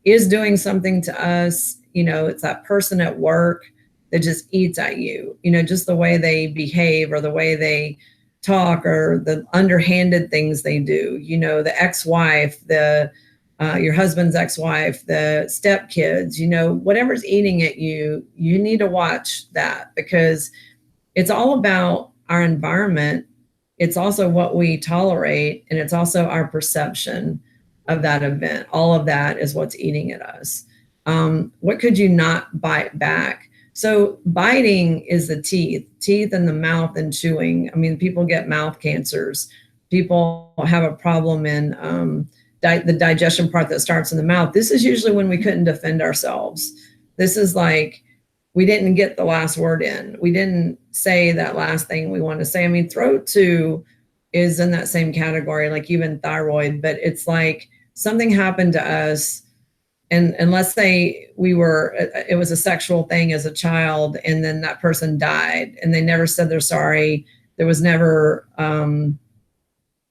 Speaker 1: is doing something to us. It's that person at work that just eats at you, just the way they behave or the way they talk or the underhanded things they do, the ex-wife, your husband's ex-wife, the stepkids, whatever's eating at you, you need to watch that, because it's all about our environment. It's also what we tolerate, and it's also our perception of that event. All of that is what's eating at us. What could you not bite back? So biting is the teeth in the mouth, and chewing. I mean, people get mouth cancers. People have a problem in the digestion part that starts in the mouth. This is usually when we couldn't defend ourselves. This is like, we didn't get the last word in. We didn't say that last thing we want to say. I mean, throat too is in that same category, like even thyroid, but it's like something happened to us and let's say it was a sexual thing as a child, and then that person died and they never said they're sorry. There was never, I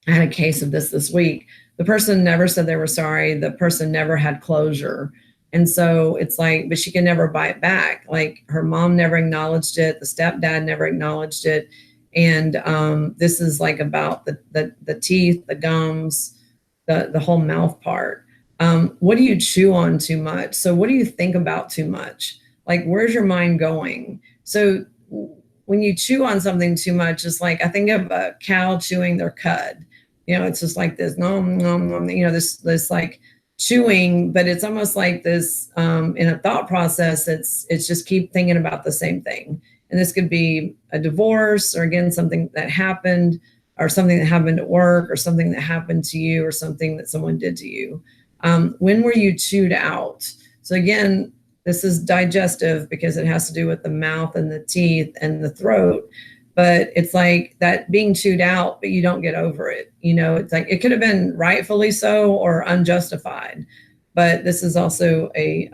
Speaker 1: had a case of this week. The person never said they were sorry. The person never had closure. And so it's like, but she can never buy it back. Like her mom never acknowledged it. The stepdad never acknowledged it. And this is like about the teeth, the gums, the whole mouth part. What do you chew on too much? So what do you think about too much? Like, where's your mind going? So when you chew on something too much, it's like, I think of a cow chewing their cud. You know, it's just like this, nom, nom, nom, you know, this like chewing, but it's almost like this, in a thought process, it's just keep thinking about the same thing. And this could be a divorce, or again, something that happened, or something that happened at work, or something that happened to you, or something that someone did to you. When were you chewed out? So again, this is digestive because it has to do with the mouth and the teeth and the throat. But it's like that being chewed out, but you don't get over it. You know, it's like it could have been rightfully so or unjustified. But this is also a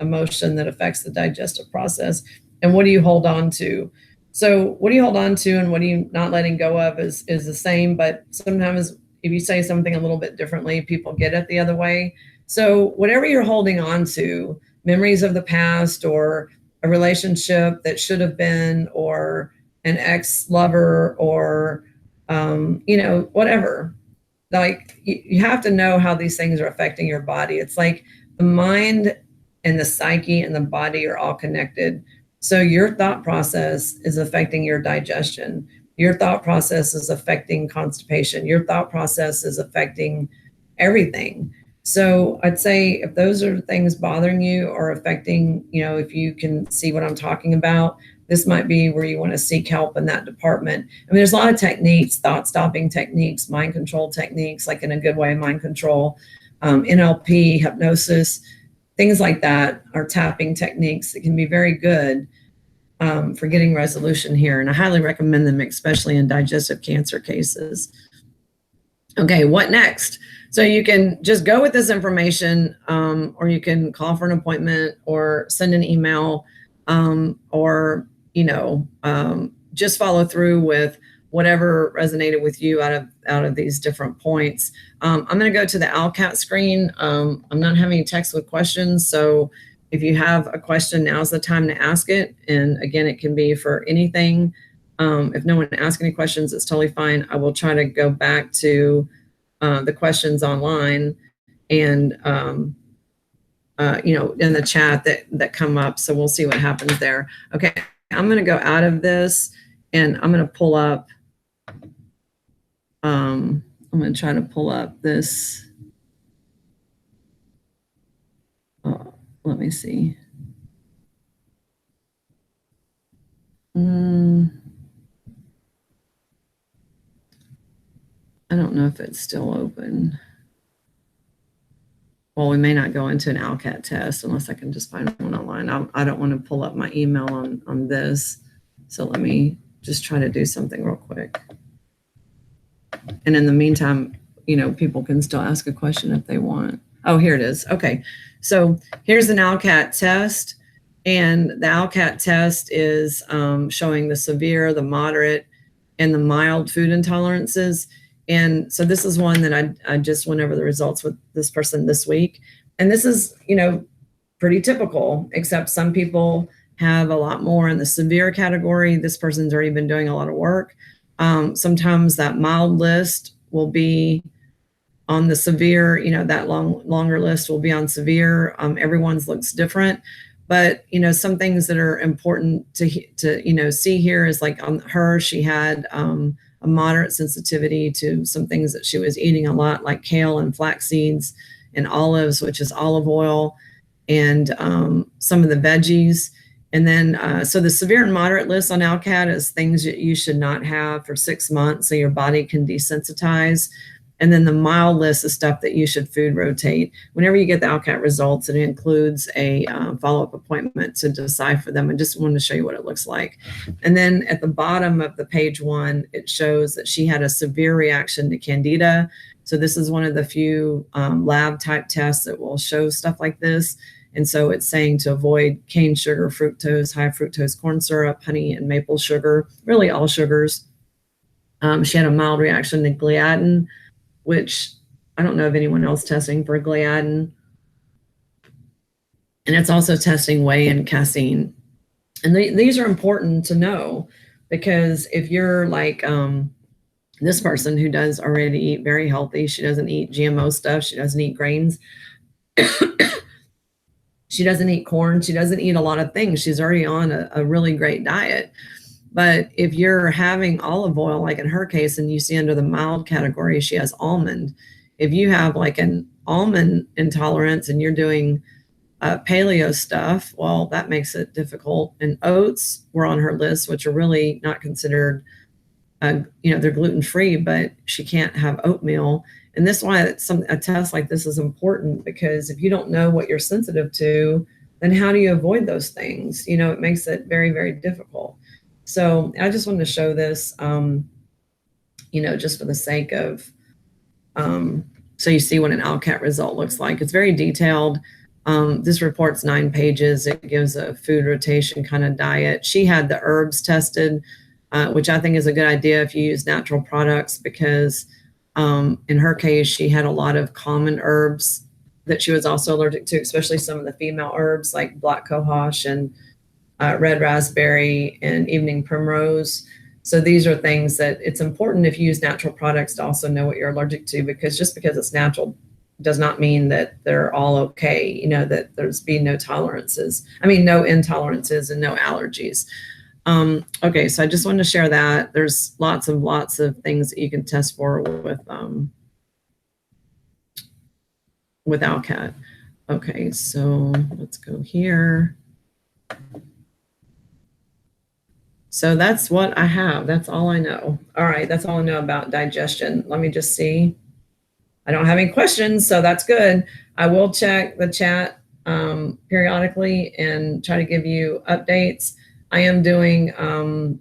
Speaker 1: emotion that affects the digestive process. And what do you hold on to? So what do you hold on to and what are you not letting go of is the same. But sometimes if you say something a little bit differently, people get it the other way. So whatever you're holding on to, memories of the past, or a relationship that should have been, or an ex-lover, or, you know, whatever. Like you have to know how these things are affecting your body. It's like the mind and the psyche and the body are all connected. So your thought process is affecting your digestion. Your thought process is affecting constipation. Your thought process is affecting everything. So I'd say if those are things bothering you or affecting, you know, if you can see what I'm talking about, this might be where you want to seek help in that department. I mean, there's a lot of techniques, thought stopping techniques, mind control techniques, like in a good way, mind control, NLP, hypnosis, things like that are tapping techniques that can be very good for getting resolution here. And I highly recommend them, especially in digestive cancer cases. Okay, what next? So you can just go with this information, or you can call for an appointment or send an email, or, you know, just follow through with whatever resonated with you out of these different points. I'm going to go to the ALCAT screen. I'm not having text with questions. So if you have a question, now's the time to ask it. And again, it can be for anything. If no one asks any questions, it's totally fine. I will try to go back to the questions online and, you know, in the chat that come up. So we'll see what happens there. Okay, I'm going to go out of this and I'm going to pull up, I'm going to try to pull up this. Let me see. I don't know if it's still open. Well, we may not go into an ALCAT test unless I can just find one online. I don't want to pull up my email on this. So let me just try to do something real quick. And in the meantime, you know, people can still ask a question if they want. Oh, here it is. Okay. So here's an ALCAT test. And the ALCAT test is showing the severe, the moderate, and the mild food intolerances. And so this is one that I just went over the results with this person this week. And this is, you know, pretty typical, except some people have a lot more in the severe category. This person's already been doing a lot of work. Sometimes that mild list will be on the severe, you know, that longer list will be on severe. Everyone's looks different. But, you know, some things that are important to you know, see here is like on her, she had a moderate sensitivity to some things that she was eating a lot, like kale and flax seeds and olives, which is olive oil, and some of the veggies. And then, so the severe and moderate list on ALCAT is things that you should not have for 6 months so your body can desensitize. And then the mild list is stuff that you should food rotate. Whenever you get the ALCAT results, it includes a follow-up appointment to decipher them. I just wanted to show you what it looks like. And then at the bottom of the page one, it shows that she had a severe reaction to Candida. So this is one of the few lab type tests that will show stuff like this. And so it's saying to avoid cane sugar, fructose, high fructose corn syrup, honey, and maple sugar, really all sugars. She had a mild reaction to gliadin, which I don't know of anyone else testing for gliadin. And it's also testing whey and casein. And these are important to know, because if you're like this person who does already eat very healthy, she doesn't eat GMO stuff, she doesn't eat grains, she doesn't eat corn, she doesn't eat a lot of things. She's already on a really great diet. But if you're having olive oil, like in her case, and you see under the mild category, she has almond. If you have like an almond intolerance and you're doing paleo stuff, well, that makes it difficult. And oats were on her list, which are really not considered, they're gluten-free, but she can't have oatmeal. And this is why a test like this is important, because if you don't know what you're sensitive to, then how do you avoid those things? It makes it very, very difficult. So I just wanted to show this, just for the sake of, so you see what an ALCAT result looks like. It's very detailed. This report's 9 pages. It gives a food rotation kind of diet. She had the herbs tested, which I think is a good idea if you use natural products, because in her case, she had a lot of common herbs that she was also allergic to, especially some of the female herbs like black cohosh and red raspberry and evening primrose. So these are things that it's important if you use natural products to also know what you're allergic to, because just because it's natural does not mean that they're all okay, that there's been no tolerances. No intolerances and no allergies. Okay, so I just wanted to share that. There's lots of things that you can test for with ALCAT. Okay, so let's go here. So that's what I have. That's all I know. All right, that's all I know about digestion. Let me just see. I don't have any questions, so that's good. I will check the chat periodically and try to give you updates. I am doing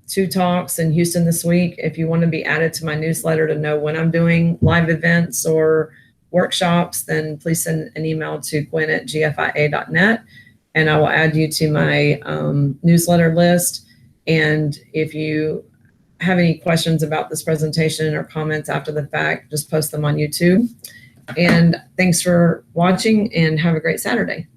Speaker 1: 2 talks in Houston this week. If you want to be added to my newsletter to know when I'm doing live events or workshops, then please send an email to gwen@gfia.net, and I will add you to my newsletter list. And if you have any questions about this presentation or comments after the fact, just post them on YouTube. And thanks for watching, and have a great Saturday.